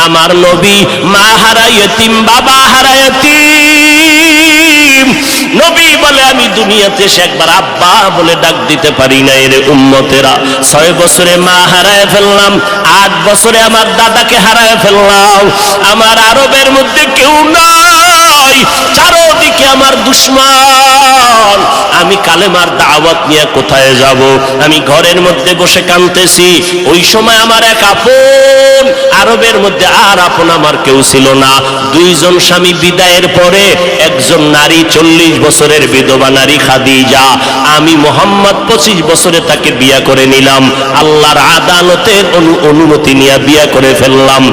আমার নবী মা হারা ইতিম, বাবা হারা ইতিম। নবী বলে আমি দুনিয়াতে এসে একবার আব্বা বলে ডাক দিতে পারি না। এর উম্মতেরা 6 বছরে মা হারায় ফেললাম, 8 বছরে আমার দাদাকে হারায় ফেললাম। আমার আরবের মধ্যে কেউ নাই, চারদিকে আমার দুশমন। আমি কালেমার দাওয়াত নিয়ে কোথায় যাব? আমি ঘরের মধ্যে বসে কাঁদতেছি। ওই সময় আমার এক আপন, আরবের মধ্যে আর আপন আমার কেউ ছিল না। 2 জন স্বামী বিদায়ের পরে একজন নারী 40 বছরের বিধবা নারী খাদিজা, আমি মোহাম্মদ 25 বছরে তাকে বিয়া করে নিলাম। আল্লাহর আদালতের অনুমতি নিয়ে বিয়া করে ফেললাম।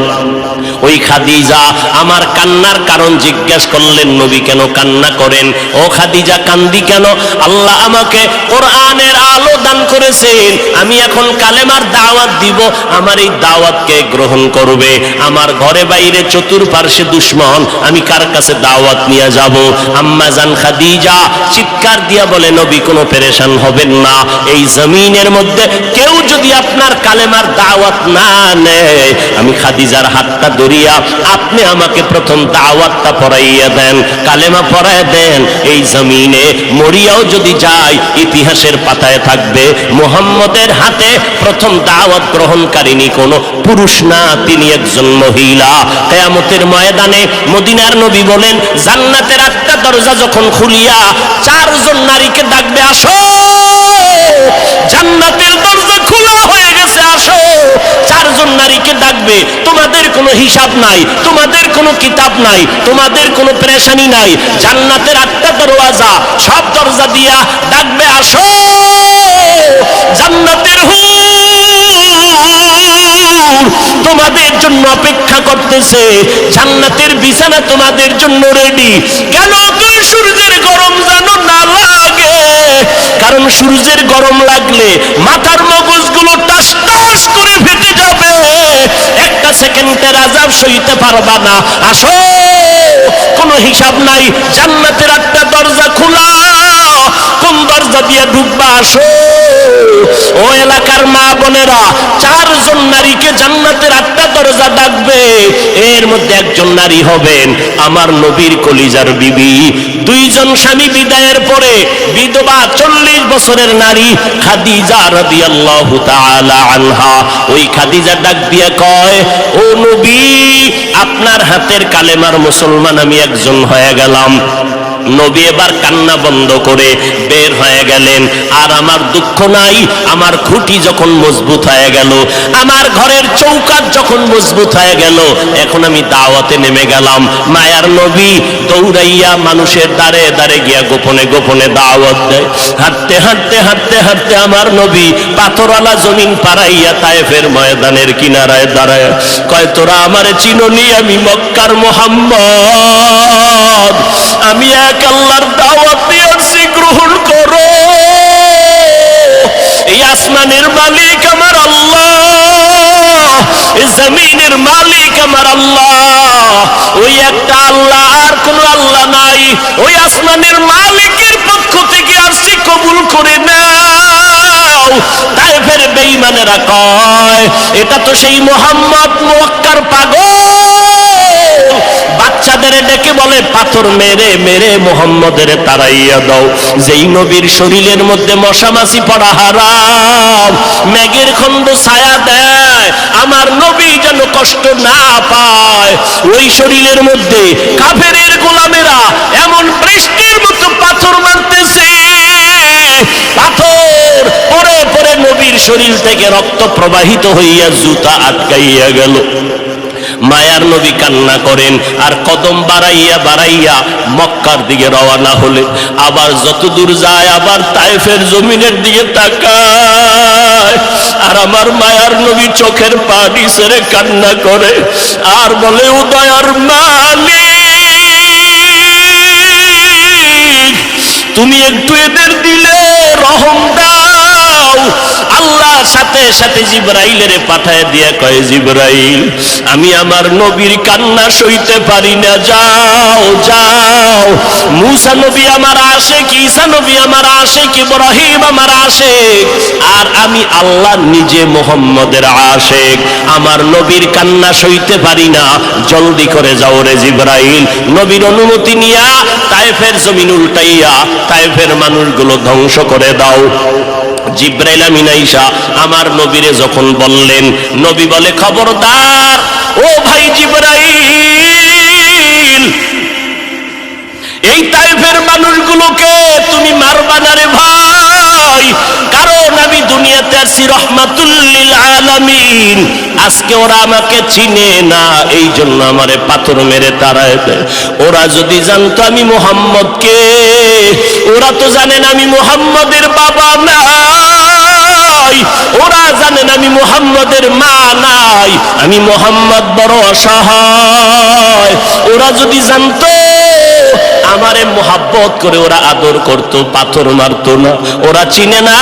ওই খাদিজা আমার কান্নার কারণ জিজ্ঞেস করলেন, নবী কেন কান্না করেন? ও খাদিজা কান্দি কেন? আল্লাহ আমাকে কোরআনের আলো দান করেছেন, আমি এখন কালেমার দাওয়াত দিব, আমার এই দাওয়াতকে গ্রহণ করবে। আমার ঘরে বাইরে চতুর্পার্শ্বে দুশমন, আমি কার কাছে দাওয়াত নিয়ে যাব? আম্মা জান খাদিজা চিৎকার দিয়া বলে, নবী কোনো পেরেশান হবেন না। এই জমিনের মধ্যে কেউ যদি আপনার কালেমার দাওয়াত না নেয়, আমি খাদিজার হাতটা ধরিয়া আপনি আমাকে প্রথম দাওয়াতটা পড়াইয়া দেন, কালেমা পড়ায় দেন। এই জমিনে মরিয়াও যদি যায়, ইতিহাসের পাতায় থাকবে মুহাম্মদের হাতে প্রথম দাওয়াত গ্রহণকারিনী কোনো পুরুষ না, তিনি একজন মহিলা। কিয়ামতের ময়দানে মদিনার নবী বলেন, জান্নাতের 8টা দরজা যখন খুলিয়া 4 জন নারীকে ডাকবে, আসো, জান্নাতের দরজা খোলা হয়ে গেছে, আসো। 4 জন নারীকে ডাকবে, তোমাদের কোনো হিসাব নাই, তোমাদের কোনো কিতাব নাই, তোমাদের কোনো পেরেশানি নাই। জান্নাতের 8টা দরওয়াজা, সব দরজা দিয়া ডাকবে, আসো, জান্নাতের তোমাদের জন্য অপেক্ষা করতেছে, জান্নাতের বিছানা তোমাদের জন্য রেডি। কেন? সূর্যের গরম যেন না লাগে, কারণ সূর্যের গরম লাগলে মাথার মগজগুলো টাস টাস করে ফেটে যাবে, একটা সেকেন্ডের আযাব সইতে পারবা না। আসো, কোনো হিসাব নাই, জান্নাতের 8টা দরজা খোলা, কোন দরজা দিয়ে ঢুকবা? আসো। ও এলাকার মা বোনেরা, 4 জন নারীকে জান্নাতের 8টা দরজা ডাকবে, এর মধ্যে একজন নারী হবেন আমার নবীর কলিজার বিবি। 2 জন স্বামী বিদায়ের পরে বিধবা 40 বছরের নারী খাদিজা রাদিয়াল্লাহু তাআলা আনহা। ওই খাদিজা ডাক দিয়া কয়, ও নবী, আপনার হাতের কালেমার মুসলমান আমি একজন হয়ে গেলাম। নবী এবার কান্না বন্ধ করে বের হয়ে গেলেন। আর আমার দুঃখ নাই, আমার খুঁটি যখন মজবুত হয়ে গেল, আমার ঘরের চৌকাঠ যখন মজবুত হয়ে গেল, এখন আমি দাওয়াতে নেমে গেলাম। মায়ার নবী দৌড়াইয়া মানুষের দ্বারে দ্বারে গিয়া গোপনে গোপনে দাওয়াত দেয়। হাঁটতে হাঁটতে হাঁটতে হাঁটতে আমার নবী পাথরওয়ালা জমিন পাড়াইয়া তায়েফের ময়দানের কিনারায় দাঁড়ায় কয়, তোরা আমারে চিনোনি, আমি মক্কার মুহাম্মদ, আমি এক আল্লাহর দাওয়াত দিয়েছি, গ্রহণ করো। এই আসমানের মালিক আমার আল্লাহ, এই জমিনের মালিক আমার আল্লাহ, ওই একটা আল্লাহ, আর কোন আল্লাহ নাই। ওই আসমানের মালিকের পক্ষ থেকে আসছি, কবুল করে নাও। তায়েফের বেঈমানেরা কয়, এটা তো সেই মুহাম্মদ মক্কার পাগল। বাচ্চাদের ডেকে বলে, পাথর মেরে মেরে মুহাম্মদের তাড়াইয়া দাও। যেই নবীর শরীরের মধ্যে মশা মাছি পড়া হারাম, মেঘের খন্ড ছায়া দেয়, আমার নবী যেন কষ্ট না পায়। ওই শরীরের মধ্যে কাফেরের গোলামেরা এমন বৃষ্টির মতো পাথর মারতেছে, পাথর পরে পরে নবীর শরীর থেকে রক্ত প্রবাহিত হইয়া জুতা আটকাইয়া গেল। মায়ার নবী কান্না করেন, আর কদম বাড়াইয়া বাড়াইয়া মক্কার দিকে রওনা হলে, আবার যত দূর যায় আবার তায়েফের জমিনের দিকে তাকায়, আর আমার মায়ার নবী চোখের পানি ছেড়ে কান্না করে আর বলে, উদয়ার মালিক, তুমি একটু এদের দিলে রহম দাও, আল্লাহ সাথে সাথে জিবরাইলের পাঠায় দিয়া কয়, জিবরাইল আমি আমার নবীর কান্না সইতে পারি না, যাও যাও। মুসা নবী আমার আশিক, ঈসা নবী আমার আশিক, ইব্রাহিম আমার আশিক, আর আমি আল্লাহ নিজে মুহাম্মদের আশিক, আমার নবীর কান্না সইতে পারি না, জলদি করে যাও রে জিবরাইল। নবীর অনুমতি নিয়া তায়েফের জমিন উল্টাইয়া তায়েফের মানুষগুলো ধ্বংস করে দাও। জিবরাইল আমিন আইসা আমার নবীরে যখন বললেন, নবী বলে, খবরদার ও ভাই জিবরাইল, এই তায়েফের মানুষগুলোকে তুমি মারবা না রে ভাই, কারণ আমি দুনিয়াতে আসি রহমাতুল লিল আলামিন। আজকে ওরা আমাকে চিনে না, এই জন্য আমারে পাথর মেরে তাড়ায় দেয়। ওরা যদি জানতো আমি মুহাম্মদকে, ওরা তো জানেন আমি মুহাম্মদের বাবা নাই, ওরা জানেন আমি মুহাম্মদের মা নাই, আমি মুহাম্মদ বড় অসহায়। ওরা যদি জানতো আমারে মোহাব্বত করে ওরা আদর করত, পাথর মারতো না। ওরা চিনে না,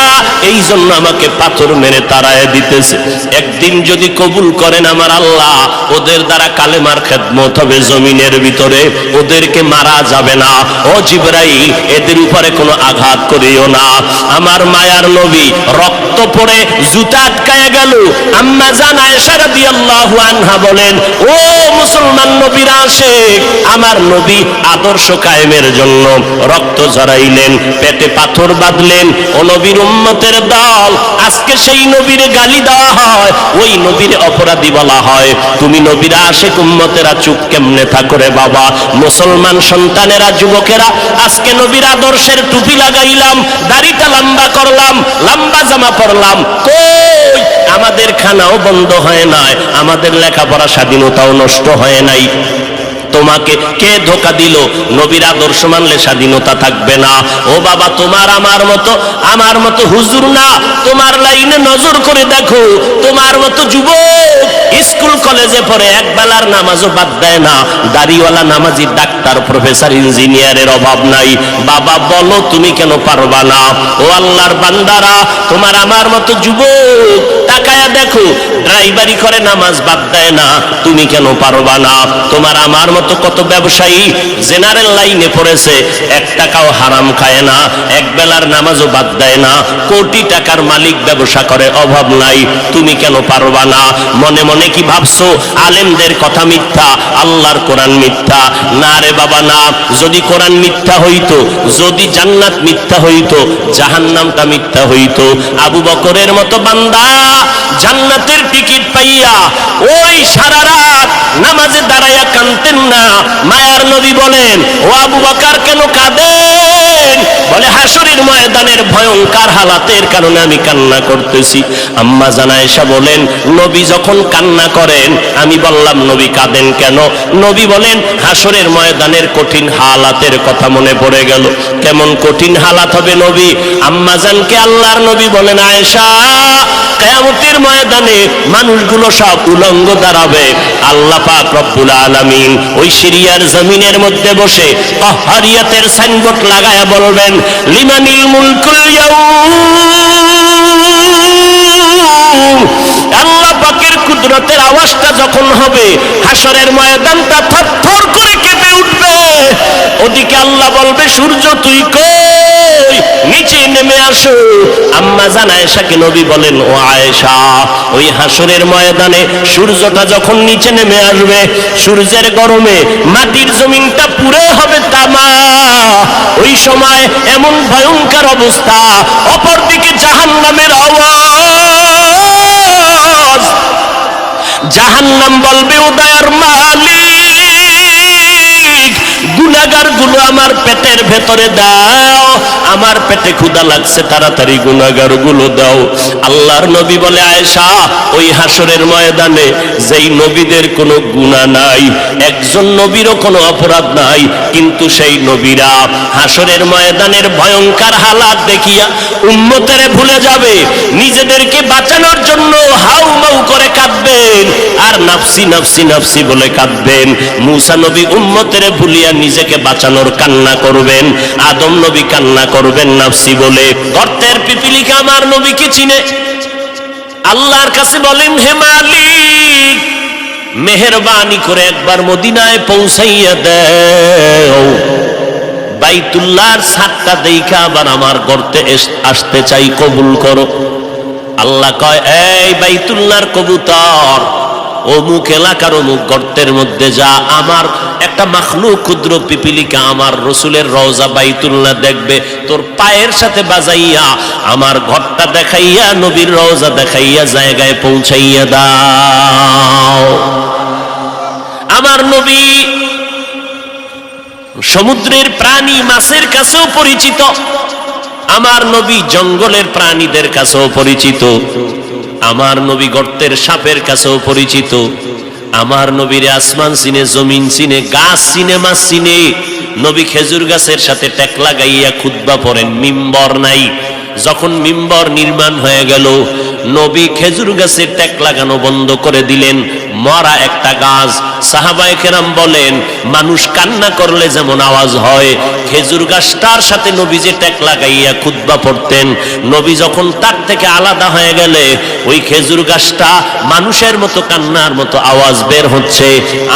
এই জন্য আমাকে পাথর মেরে তাড়ায় দিতেছে। একদিন যদি কবুল করেন আমার আল্লাহ, ওদের দ্বারা কালেমার খেদমত হবে জমিনের ভিতরে, ওদেরকে মারা যাবে না। ও জিবরাইল, এদের উপরে কোনো আঘাত করিও না। আমার মায়ার নবী রক্ত পড়ে জুতা আটকায় গেল। আম্মা জান আয়েশা রাদিয়াল্লাহু আনহা বলেন, ও মুসলমান নবীর আশিক, আমার নবী আদর্শ কায়েমের জন্য রক্ত ঝরাইলেন, পেটে পাথর বাঁধলেন। ও নবীর উম্মতের দল, আজকে সেই নবীর গালি দেওয়া হয়, ওই নবীর অপরাধী বলা হয়। তুমি নবীর আশিক উম্মতেরা চুপ কেমনে থাকো রে বাবা? মুসলমান সন্তানেরা, যুবকেরা, আজকে নবীর আদর্শের টুপি লাগাইলাম, দাড়িটা লম্বা করলাম, লম্বা জামা পরলাম, কই আমাদের খানাও বন্ধ হয় নাই, আমাদের লেখাপড়া স্বাধীনতাও নষ্ট হয় নাই। তোমাকে কে ধোকা দিল? নবীর আদর্শ মানলে স্বাধীনতা থাকবে না। ও বাবা, তোমার আমার মতো হুজুর না, তোমার লাইনে নজর করে দেখো, তোমার মতো যুবক স্কুল কলেজে পড়ে এক বেলার নামাজও বাদ দেয় না, দাড়িওয়ালা নামাজি ডাক্তার প্রফেসর ইঞ্জিনিয়ারের অভাব নাই। বাবা বলো, তুমি কেন পারবা না? ও আল্লাহর বান্দারা, তোমার আমার মতো যুবক তাকায়া দেখো, ড্রাইভারি করে নামাজ বাদ দেয় না, তুমি কেন পারবা না? তোমার আমার মতো কত ব্যবসায়ী জেনারেল লাইনে পড়েছে, এক টাকাও হারাম খায় না, এক বেলার নামাজও বাদ দেয় না, কোটি টাকার মালিক, ব্যবসা করে, অভাব নাই, তুমি কেন পারবা না? মনে মনে কি ভাবছো আলেমদের কথা মিথ্যা, আল্লাহর কোরআন মিথ্যা? না রে বাবা না। যদি কোরআন মিথ্যা হইতো, যদি জান্নাত মিথ্যা হইতো, জাহান্নামটা মিথ্যা হইতো। আবু বকরের মতো বান্দা জান্নাতের টিকিট পাইয়া ওই সারা রাত নামাজে দাঁড়াইয়া কাঁদতেন না। মায়ার নবী বলেন, ও আবু বকর কেন কাঁদেন? বলে, হাসরের ময়দানের ভয়ঙ্কর হালাতের কারণে আমি কান্না করতেছি। আম্মা জান আয়েশা বলেন, নবী যখন কান্না করেন, আমি বললাম নবী কাঁদেন কেন? নবী বলেন, হাসরের ময়দানের কঠিন হালাতের কথা মনে পড়ে গেল। কেমন কঠিন হালাত হবে নবী? আম্মা জানকে আল্লাহর নবী বলেন, আয়েশা, কিয়ামতের ময়দানে মানুষগুলো সব উলঙ্গ দাঁড়াবে। আল্লাহ পাক রব্বুল আলামিন ওই সিরিয়ার জমিনের মধ্যে বসে কাহরিয়াতের সাইনবোর্ড লাগায়া বলবেন, লিমানিল মুলকুল ইয়াউম। আল্লাহ পাকের কুদরতের আওয়াজটা যখন হবে, হাসরের ময়দানটা থরথর করে কেঁপে উঠবে। ওদিকে আল্লাহ বলবে, সূর্য তুই কই? নিচে নেমে আসো। আম্মা জান আয়েশাকে নবী বলেন, ও আয়েশা, ওই হাসরের ময়দানে সূর্যটা যখন নিচে নেমে আসবে, সূর্যের গরমে মাটির জমিনটা পুরে হবে তামা। ওই সময় এমন ভয়ঙ্কর অবস্থা, অপরদিকে জাহান্নামের আওয়াজ। জাহান্নাম বলবে, ও দয়ার মালিক, গুনাহগার গুলো আমার পেটের ভেতরে দাও, আমার পেটে ক্ষুধা লাগছে, তাড়াতাড়ি গুনাহগার গুলো দাও। আল্লাহর নবী বলে, আয়েশা, ওই হাসরের ময়দানে যেই নবীদের কোনো গুনাহ নাই, একজন নবীরও কোনো অপরাধ নাই, কিন্তু সেই নবীরা হাসরের ময়দানের ভয়ঙ্কর হালাত দেখিয়া উম্মতের ভুলে যাবে, নিজেদেরকে বাঁচানোর জন্য হাউমাউ করে কাঁদবেন, আর নাফসি নাফসি নাফসি বলে কাঁদবেন। মুসা নবী উম্মতের ভুলিয়া নিজেকে বাঁচানোর কান্না করবেন, আদম নবী কান্না করবেন নাফসি বলে। গর্তের পিপিলিকা আমার নবীকে চিনে, আল্লাহর কাছে বলেন, হে মালিক মেহেরবানি করে একবার মদিনায় পৌঁছাইয়া দাও, বাইতুল্লাহর ছাদটা দেখা আবার আমার গর্তে আসতে চাই, কবুল করো। আল্লাহ কয়, এই বাইতুল্লাহর কবুতর, অমুক এলাকার অমুক গর্তের মধ্যে যা, আমার একটা মাখলুক ক্ষুদ্র পিপিলিকা আমার রসুলের রওজা বাইতুল্লাহ দেখবে, তোর পায়ের সাথে বাজাইয়া আমার ঘরটা দেখাইয়া নবীর রওজা দেখাইয়া জায়গায় পৌঁছাইয়া দাও। আমার নবী সমুদ্রের প্রাণী মাছের কাছেও পরিচিত, আমার নবী জঙ্গলের প্রাণীদের কাছেও পরিচিত, আমার নবী গর্তের সাপের কাছেও পরিচিত। আমার নবীর আসমান চিনে, জমিন চিনে, গাছ চিনে, মাছ চিনে। নবী খেজুর গাছের সাথে টেক লাগাইয়া খুতবা পড়েন, মিম্বর নাই। যখন মিম্বর নির্মাণ হয়ে গেল, নবী খেজুর গাছের টেক লাগানো বন্ধ করে দিলেন, মরা একটা গাছ। সাহাবায়ে কেরাম বলেন, মানুষ কান্না করলে যেমন আওয়াজ হয়, খেজুর গাছটার সাথে নবী যে টেক লাগাইয়া খুতবা পড়তেন, নবী যখন তার থেকে আলাদা হয়ে গেলে ওই খেজুর গাছটা মানুষের মতো কান্নার মতো আওয়াজ বের হচ্ছে।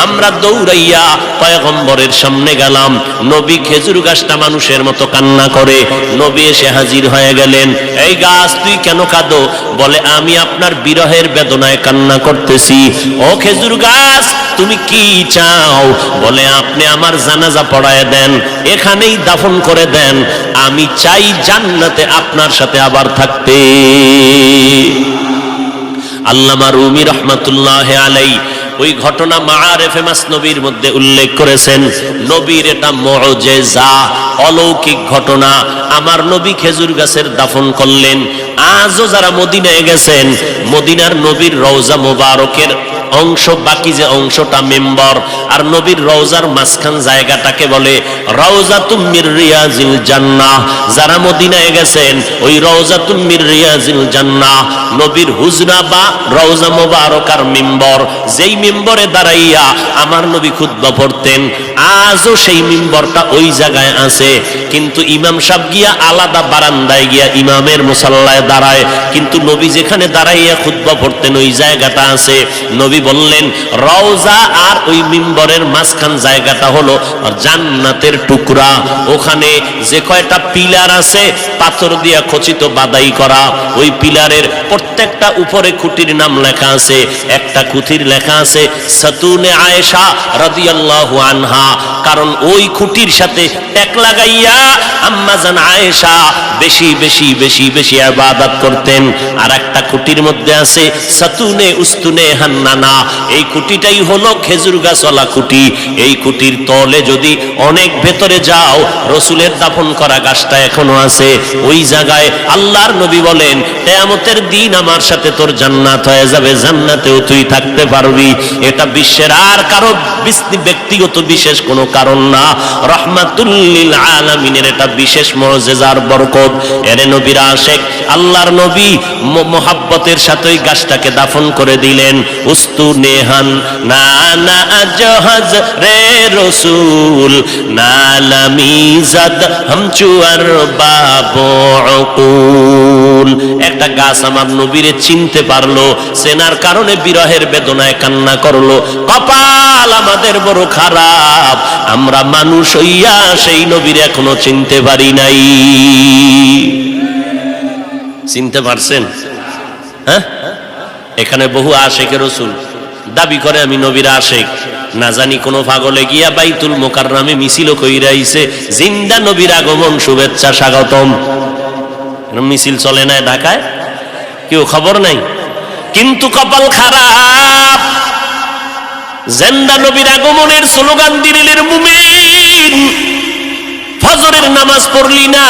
আমরা দৌড়াইয়া পয়গম্বরের সামনে গেলাম, নবী খেজুর গাছটা মানুষের মতো কান্না করে। নবী এসে হাজির হয়ে গেলেন, এই গাছ তুই কেন কাঁদো? বলে, আমি আপনার বিরহের বেদনায় কান্না করতেছি। ও খেজুর গাছ, তুমি কি চাও? বলে, আপনি আমার জানাজা পড়ায় দেন, এখানেই দাফন করে দেন, আমি চাই জান্নাতে আপনার সাথে আবার থাকতে। আল্লামা রুমি রহমাতুল্লাহি আলাইহি ওই ঘটনা মাআরিফে মাসনবীর মধ্যে উল্লেখ করেছেন। নবীর এটা মুআজিজা, অলৌকিক ঘটনা। আমার নবী খেজুর গাছের দাফন করলেন। আজও যারা মদিনায় গেছেন, মদিনার নবীর রওজা মোবারকের অংশ, বাকি যে অংশটা মেম্বর, আর নবীর রওজার মাঝখান জায়গাটাকে বলে রাউজাতুম মির রিয়াজিল জান্নাহ। যারা মদিনায় গেছেন, ওই রাউজাতুম মির রিয়াজিল জান্নাহ নবীর হুজরা বা রওজা মোবারক আর মিম্বর, যেই মিম্বরে দাঁড়াইয়া আমার নবী খুতবা পড়তেন, আজও সেই মিম্বরটা ওই জায়গায় আছে। কিন্তু ইমাম সাহেব গিয়া আলাদা বারান্দায় গিয়া ইমামের মুসাল্লায় দাঁড়ায়, কিন্তু নবী যেখানে দাঁড়াইয়া খুতবা পড়তেন ওই জায়গাটা আছে। নবী বললেন, রওজা আর ওই মিম্বরের মাঝখান জায়গাটা হলো জান্নাতের টুকরা। ওখানে যে কয়টা পিলার আছে পাথর দিয়া খচিত বাদাই করা, ওই পিলারের প্রত্যেকটা উপরে খুঁটির নাম লেখা আছে। একটা খুঁটির লেখা আছে সাতুনে আয়েশা রাদিয়াল্লাহু আনহা, কারণ ওই খুঁটির সাথে টেক লাগাইয়া আম্মা জান আয়েশা বেশি বেশি বেশি বেশি ইবাদত করতেন। আর একটা খুঁটির মধ্যে আছে সাতুনে উস্তুনে হান্নানা, এই খুঁটিটাই হলো খেজুর গাছওয়ালা খুঁটি। এই খুঁটির তলে যদি অনেক ভেতরে যাও, রসুলের দাফন করা গাছটা এখনো আছে ওই জায়গায়। আল্লাহর নবী বলেন, কিয়ামতের দিন আমার সাথে তোর জান্নাত হয়ে যাবে, জান্নাতেও তুই থাকতে পারবি। এটা বিশ্বের আর কারো ব্যক্তিগত বিশেষ কোনো কারণ না, রহমাতুল লিল আলামিনের এটা বিশেষ মুআজিজার বরকত। এরে নবীর আশিক, আল্লাহর নবী মোহাব্বতের সাথে ওই গাছটাকে দাফন করে দিলেন। উস্তুনেহান না না জাহাজ রে রসুল নালামিজাদ হামচুয়ার বাবুকুল। একটা গাছ আমার নবীরে চিনতে পারলো, চেনার কারণে বিরহের বেদনায় কান্না করলো। কপাল আমাদের বড় খারাপ, আমরা মানুষ হইয়া সেই নবীর এখনো চিনতে পারি নাই। চিনতে পারছেন? হ্যাঁ, এখানে বহু আশেকে রসুল দাবি করে আমি নবীর আশেক, না জানি কোন পাগলে গিয়া বাইতুল মুকাররমে মিছিল কইরা আইছে, জিন্দা নবীর আগমন শুভেচ্ছা স্বাগতম। মিছিল চলে না ঢাকায়, কেউ খবর নাই। কিন্তু কপাল খারাপ, জিন্দা নবীর আগমনের স্লোগান দিলের মুমিন, ফজরের নামাজ পড়লি না,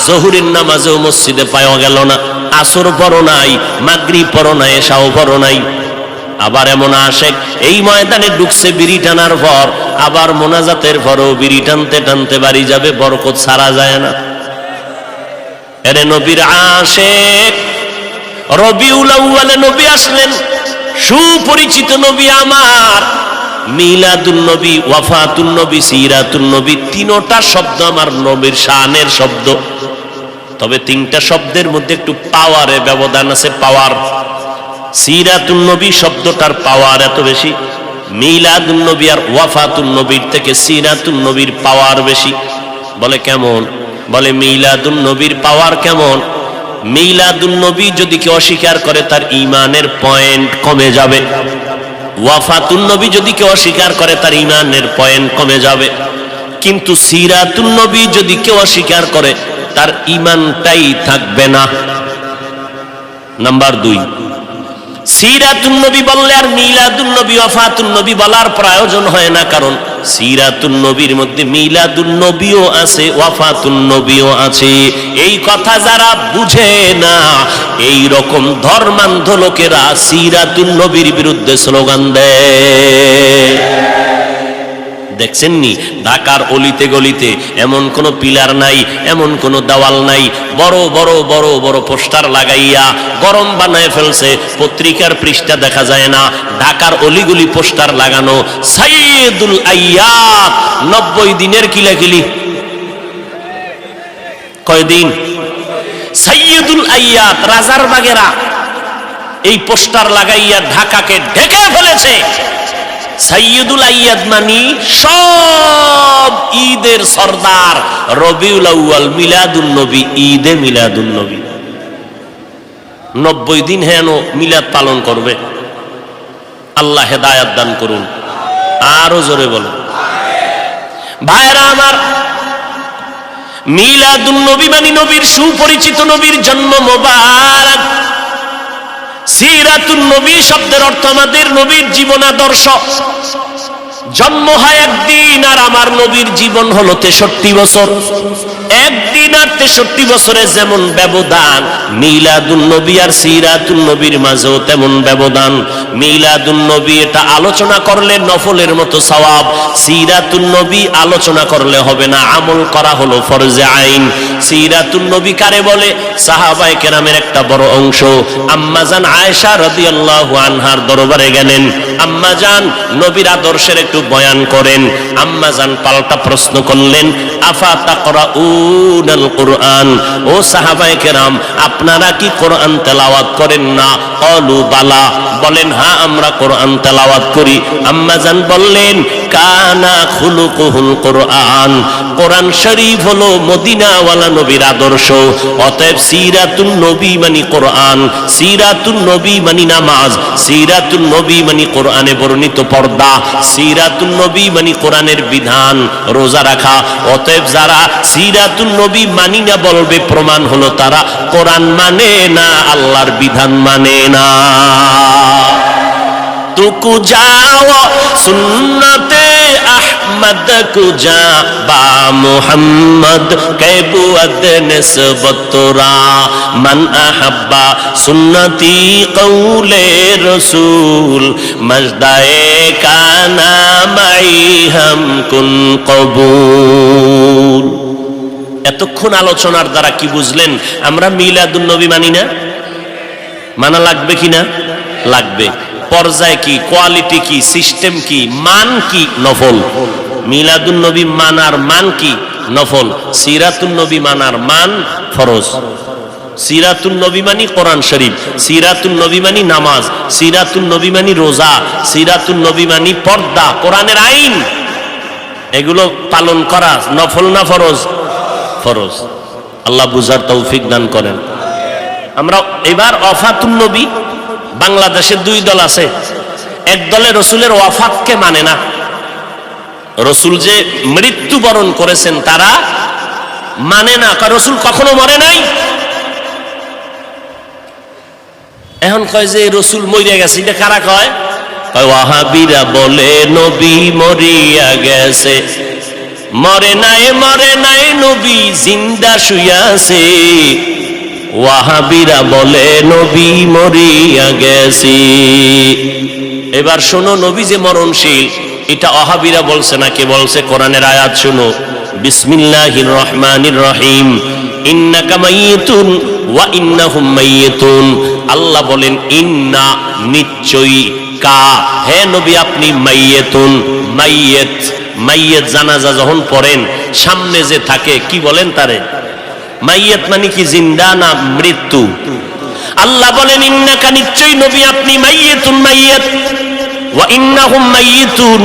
জোহরের নামাজেও মসজিদে পাওয়া গেল না, আসর পড়ো নাই, মাগরিব পড়ো নাই, এশাও পড়ো নাই। আবার এমন আশেক এই ময়দানে ঢুকছে বিড়ি টানার পর, আবার মোনাজাতের পরও বিড়ি টানতে টানতে বাড়ি যাবে, বরকত ছাড়া যায় না। এরে নবীর আশেক, রবিউল আউয়ালে নবী আসলেন, সুপরিচিত নবী আমার, মিলাদুন নবী, ওয়াফাতুন নবী, সিরাতুন নবী, তিনটা শব্দ আমার নবীর শানের শব্দ। তবে তিনটা শব্দের মধ্যে একটু পাওয়ারে ব্যবধান আছে, পাওয়ার। সিরাতুন নবী শব্দটার পাওয়ার এত বেশি, মিলাদুন নবী আর ওয়াফাতুন নবীর থেকে সিরাতুন নবীর পাওয়ার বেশি। বলে কেমন? বলে মিলাদুন নবীর পাওয়ার কেমন? মিলাদুন নবী যদি কেউ অস্বীকার করে তার ঈমানের পয়েন্ট কমে যাবে। ওয়াফাতুন নবী যদি কেউ অস্বীকার করে তার ঈমানের পয়েন্ট কমে যাবে। কিন্তু সিরাতুন নবী যদি কেউ অস্বীকার করে তার ঈমানটাই থাকবে না। নাম্বার 2, সিরাতুন নবী বললে আর মিলাদুন নবী, ওয়াফাতুন নবী বলার প্রয়োজন হয় না, কারণ সিরাতুন নবীর মধ্যে মিলাদুন নবীও আছে, ওয়াফাতুন নবীও আছে। এই কথা যারা বুঝে না, এই রকম ধর্মান্ধ লোকেরা সিরাতুন নবীর বিরুদ্ধে স্লোগান দেয়। দেখছেন নি ঢাকার অলিতে গলিতে এমন কোন পিলার নাই, এমন কোন দেওয়াল নাই, বড় বড় বড় বড় পোস্টার লাগাইয়া গরম বানায় ফেলছে, পত্রিকার পৃষ্ঠা দেখা যায় না। ঢাকার অলিগুলি পোস্টার লাগানো, সাইয়্যিদুল আইয়াত, 90 দিনের কিলাকিলি। কয়দিন? সাইয়্যিদুল আইয়াত, রাজার বাগেরা এই পোস্টার লাগাইয়া ঢাকাকে ঢেকে ফেলেছে। সাইয়্যিদুল আইয়াদ মানি সব ঈদের সরদার, রবিউল আউয়াল, মিলাদুন নবী, ঈদে মিলাদুন নবী। 90 দিন হেন মিলাদ পালন করবে। আল্লাহ হেদায়াত দান করুন। আরো জোরে বলো ভাইরা আমার, মিলাদুন নবী মানে নবীর সুপরিচিত নবীর জন্ম মোবারক। সিরাতুন নবী শব্দের অর্থ আমাদের নবীর জীবন আদর্শ। জন্ম হয় একদিন আর আমার নবীর জীবন হলো 63 বছর। একদিন আর 63 বছরে যেমন ব্যবধান, মিলাদুন নবী আর সিরাতুন নবীর মাঝেও তেমন ব্যবধান। মিলাদুন নবী এটা আলোচনা করলে নফলের মতো সওয়াব, সিরাতুন নবী আলোচনা করলে হবে না, আমল করা হলো ফরজে আইন। সিরাতুন নবী কারে বলে? সাহাবায়ে কেরামের একটা বড় অংশ আম্মাজান আয়েশা রাদিয়াল্লাহু আনহার দরবারে গেলেন। আম্মাজান নবীর আদর্শের একটু বয়ান করেন। আম্মাজান পাল্টা প্রশ্ন করলেন, আফা তাকরাউনাল কুরআন, ও সাহাবায়ে কেরাম আপনারা কি কোরআন তেলাওয়াত করেন না? ক্বালু বালা, বলেন হ্যাঁ আমরা কোরআন তেলাওয়াত করি। আম্মাজান বললেন, কানা খুলুকুহুল কুরআন, কোরআন শরীফ হলো মদিনাওয়ালা নবীর আদর্শ। অতএব সিরাতুন নবী মানে কোরআন, সিরাতুন নবী মানে নামাজ, সিরাতুন নবী মানে কোরআনে বর্ণিত পর্দা, সিরাতুন নবী মানে কোরআনের বিধান, রোজা রাখা। অতএব যারা সিরাতুন নবী মানি না বলবে, প্রমাণ হলো তারা কোরআন মানে না, আল্লাহর বিধান মানে না। तुकु जाओ सुन्नते अहमद कुजा बा मुहम्मद कैबुअद निस्बतुरा मन अहब्बा सुन्नती कौले रसूल मजदाए काना माई हम कुन कबूल। এতক্ষণ আলোচনার দ্বারা কি বুঝলেন? আমরা মিলাদুন নবী মানি না? মানা লাগবে কিনা? লাগবে। পর্যায় কি, কোয়ালিটি কি, সিস্টেম কি, মান কি? নফল। মিলাদুন নবী মানার মান কি? নফল। সিরাতুন নবী মানার মান ফরজ। সিরাতুন নবী মানি কোরআন শরীফ, সিরাতুন নবী মানি নামাজ, সিরাতুন নবী মানি রোজা, সিরাতুন নবী মানি পর্দা, কোরআনের আইন। এগুলো পালন করা নফল না ফরজ? ফরজ। আল্লাহ বুঝার তৌফিক দান করেন। আমরা এবার ওয়াফাতুন নবী, বাংলাদেশে 2 দল আছে। এক দলে রসুলের ওয়াফাতকে মানে না, রসুল যে মৃত্যুবরণ করেছেন তারা মানে না, কারণ রসুল কখনো মরে নাই। এখন কয় যে রসুল মরিয়া গেছে, এটা কারা কয়? ওয়াহাবিরা বলে নবী মরিয়া গেছে। মরে নাই নবী জিন্দা শুইয়া আছে। ওয়াহাবিরা বলে নবী মরিয়া গেছে। এবার শোনো, নবী যে মরণশীল এটা ওয়াহাবিরা বলছে না, কে বলছে? কোরআনের আয়াত শোনো, বিসমিল্লাহির রহমানির রহিম, ইন্নাকা মাইয়িতুন ওয়া ইন্নাহুম মাইয়িতুন। আল্লাহ বলেন ইন্না, নিশ্চয়ই, কা, হে নবী আপনি মাইয়েতুন। মাইয়েত, মাইয়েত জানাজা যখন পড়েন সামনে যে থাকে কি বলেন তারে? মাইয়েত মানে কি জিন্দা না মৃত্যু? আল্লাহ বলেন ইন্নাকা নিশ্চয়ই নবী আপনি মাইয়েতুন, মাইয়েত। ওয়া ইন্নাহুম মাইয়েতুন,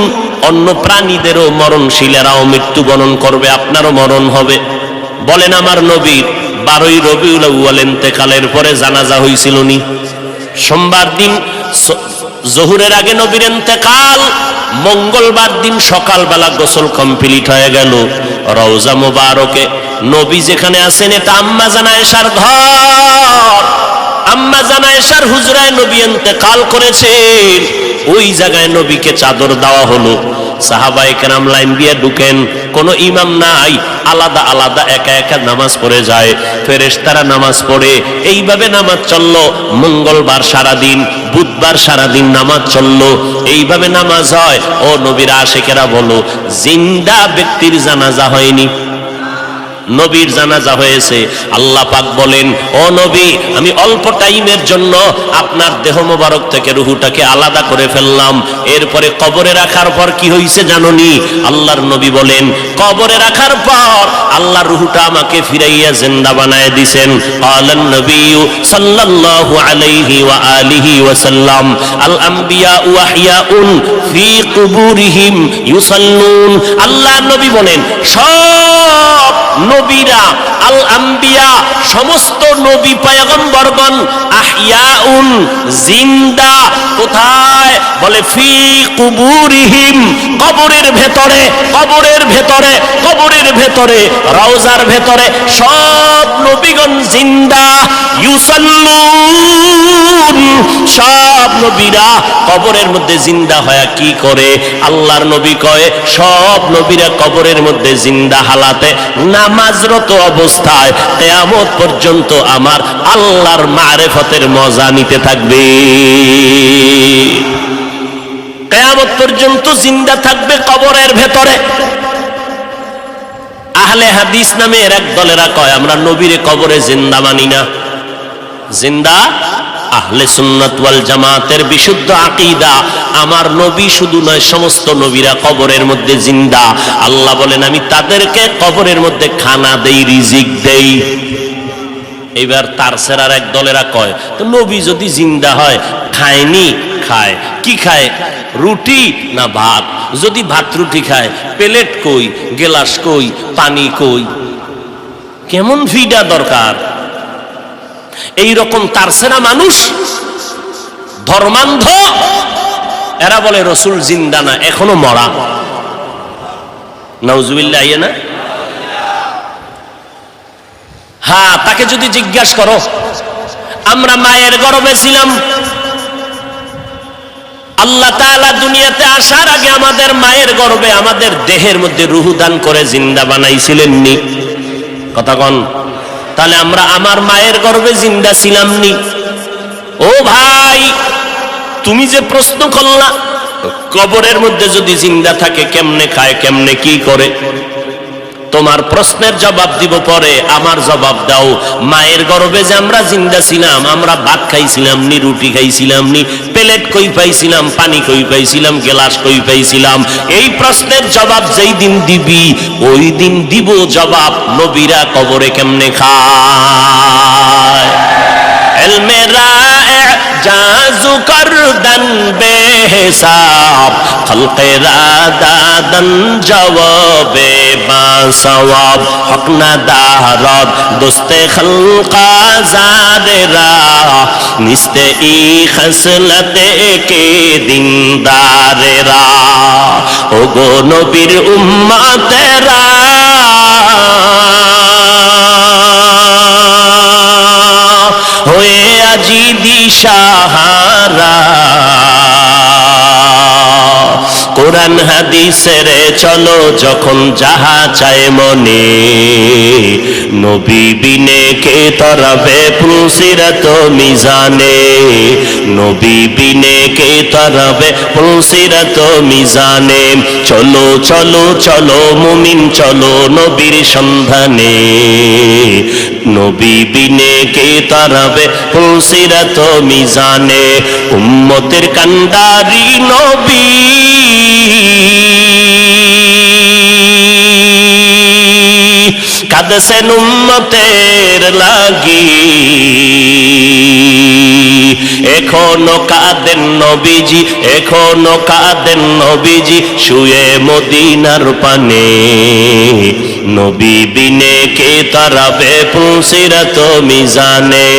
অন্য প্রাণীদেরও মরণশীলেরাও মৃত্যুবরণ করবে, আপনারও মরণ হবে। বলেন আমার নবীর 12ই রবিউল আউয়াল ইন্তেকালের পরে জানাজা হয়েছিল নি? সোমবার দিন জোহরের আগে নবীর ইন্তেকাল, মঙ্গলবার দিন সকালবেলা গোসল কমপ্লিট হয়ে গেল। রওজা মুবারকে নবী যেখানে আছেন এটা আম্মা জান আয়েশার ঘর। আম্মা জান আয়েশার হুজরায় নবী ইন্তেকাল করেছেন। ওই জায়গায় নবীকে চাদর দেওয়া হলো। সাহাবায়ে কেরাম লাইন দিয়ে ঢুকেন, কোনো ইমাম নাই, আলাদা আলাদা একা একা নামাজ পড়ে যায়। ফেরেশতারা নামাজ পড়ে, এইভাবে নামাজ চললো। মঙ্গলবার সারাদিন, বুধবার সারাদিন নামাজ চললো, এইভাবে নামাজ হয়। ও নবীর আশিকেরা বলো, জিন্দা ব্যক্তির জানাজা হয়নি, নবীর জানাজা হয়েছে। আল্লাহ পাক বলেন, ও নবী আমি অল্প টাইমের জন্য আপনার দেহ মোবারক থেকে রুহুটাকে আলাদা করে ফেললাম। এরপরে কবরে রাখার পর কি হয়েছে জানোনি? আল্লাহর নবী বলেন, কবরে রাখার পর আল্লাহ রুহুটা আমাকে ফিরাইয়া জিন্দা বানায় দিবেন। ক্বালান নবী সাল্লাল্লাহু আলাইহি ওয়া আলিহি ওয়াসাল্লাম, আল আমবিয়া ওয়া আহইয়াউন ফি কুবুরিহিম ইউসাল্লুন। আল্লাহর নবী বলেন, সব নবীরা, আল আম্বিয়া সমস্ত নবী পয়গম্বরগণ, আহইয়াউন জিন্দা, কোথায়? বলে ফি কুবুরিহিম, কবরের ভেতরে, কবরের ভেতরে, কবরের ভেতরে, রওজার ভেতরে সব নবীগণ জিন্দা। ইউসাল্লুন, সব নবীরা কবরের মধ্যে জিন্দা হয়ে কি করে? আল্লাহর নবী কয়, সব নবীরা কবরের মধ্যে জিন্দা হালাতে নামাজরত অবস্থায় কিয়ামত পর্যন্ত আমার আল্লাহর মারিফতের মজা নিতে থাকবে। কিয়ামত পর্যন্ত জিন্দা থাকবে কবরের ভেতরে। আহলে হাদিস নামের এক দলেরা কয়, আমরা নবীরে কবরে জিন্দা মানি না। জিন্দা আহলে সুন্নাত ওয়াল জামাতের বিশুদ্ধ আকীদা, আমার নবী শুধু নয় সমস্ত নবীরা কবরের মধ্যে জিন্দা। আল্লাহ বলেন, আমি তাদেরকে কবরের মধ্যে খানা দেই, রিজিক দেই। এবার তার সেরার এক দলেরা কয়, তো নবী যদি জিন্দা হয় খায়নি? খায়। কি খায়? রুটি না ভাত? যদি ভাত রুটি খায়, প্লেট কই, গেলাস কই, পানি কই? কেমন ফিডা দরকার? এই রকম তারসেরা মানুষ, ধর্মান্ধ, এরা বলে রসুল জিন্দা না, এখনো মরা। নাউজুবিল্লাহ, ইয়ে না? হ্যাঁ, তাকে যদি জিজ্ঞাসা করো, আমরা মায়ের গর্ভে ছিলাম, আল্লাহ তাআলা দুনিয়াতে আসার আগে আমাদের মায়ের গর্ভে আমাদের দেহের মধ্যে রূহ দান করে জিন্দা বানাইছিলেন নি? কথা কন। তাহলে আমরা আমার মায়ের গর্ভে জিন্দা ছিলাম নি? ও ভাই, তুমি যে প্রশ্ন করলা, কবরের মধ্যে যদি জিন্দা থাকে কেমনে খায়, কেমনে কি করে, তোমার প্রশ্নের জবাব দিব পরে। আমার জবাব দাও, মায়ের গর্ভে যে আমরা জিন্দা ছিলাম, আমরা ভাত খাইছিলাম নি, রুটি খাইছিলাম নি, প্লেট কই পাইছিলাম, পানি কই পাইছিলাম, গ্লাস কই পাইছিলাম? এই প্রশ্নের জবাব যেই দিন দিবি, ওই দিন দিব জবাব নবীরা কবরে কেমনে খায়। ইলমে রায়ে জাজু করদন বেহিসাব, খলকে রাদাদন জওয়াবে বাসওয়াব, হক না দারদ দোস্তে খলকা জাদেরা, নিস্তে ই খসলতে কে দিনদারেরা। ও গো নবীর উম্মতেরা, হয়ে আজি দিশাহারা, কোরআন হাদিসের চলো যখন যাহা চায় মনে, নবী বিনে কে তরাবে পুলসিরাত মিজানে, নবী বিনে কে তরাবে পুলসিরাত মিজানে। চলো চলো চলো মুমিন চলো নবীর সন্ধানে, নবী বিনে কে তরাবে পুলসিরাত মিজানে। উম্মতের কান্ডারি নবী কাঁদছেন উম্মতের লাগি, এখনো কাঁদেন নবীজি, এখনো কাঁদেন নবীজি শুয়ে মদিনার পানে, নবী বিনে কে তারাবে পুলসিরাত মিজানে,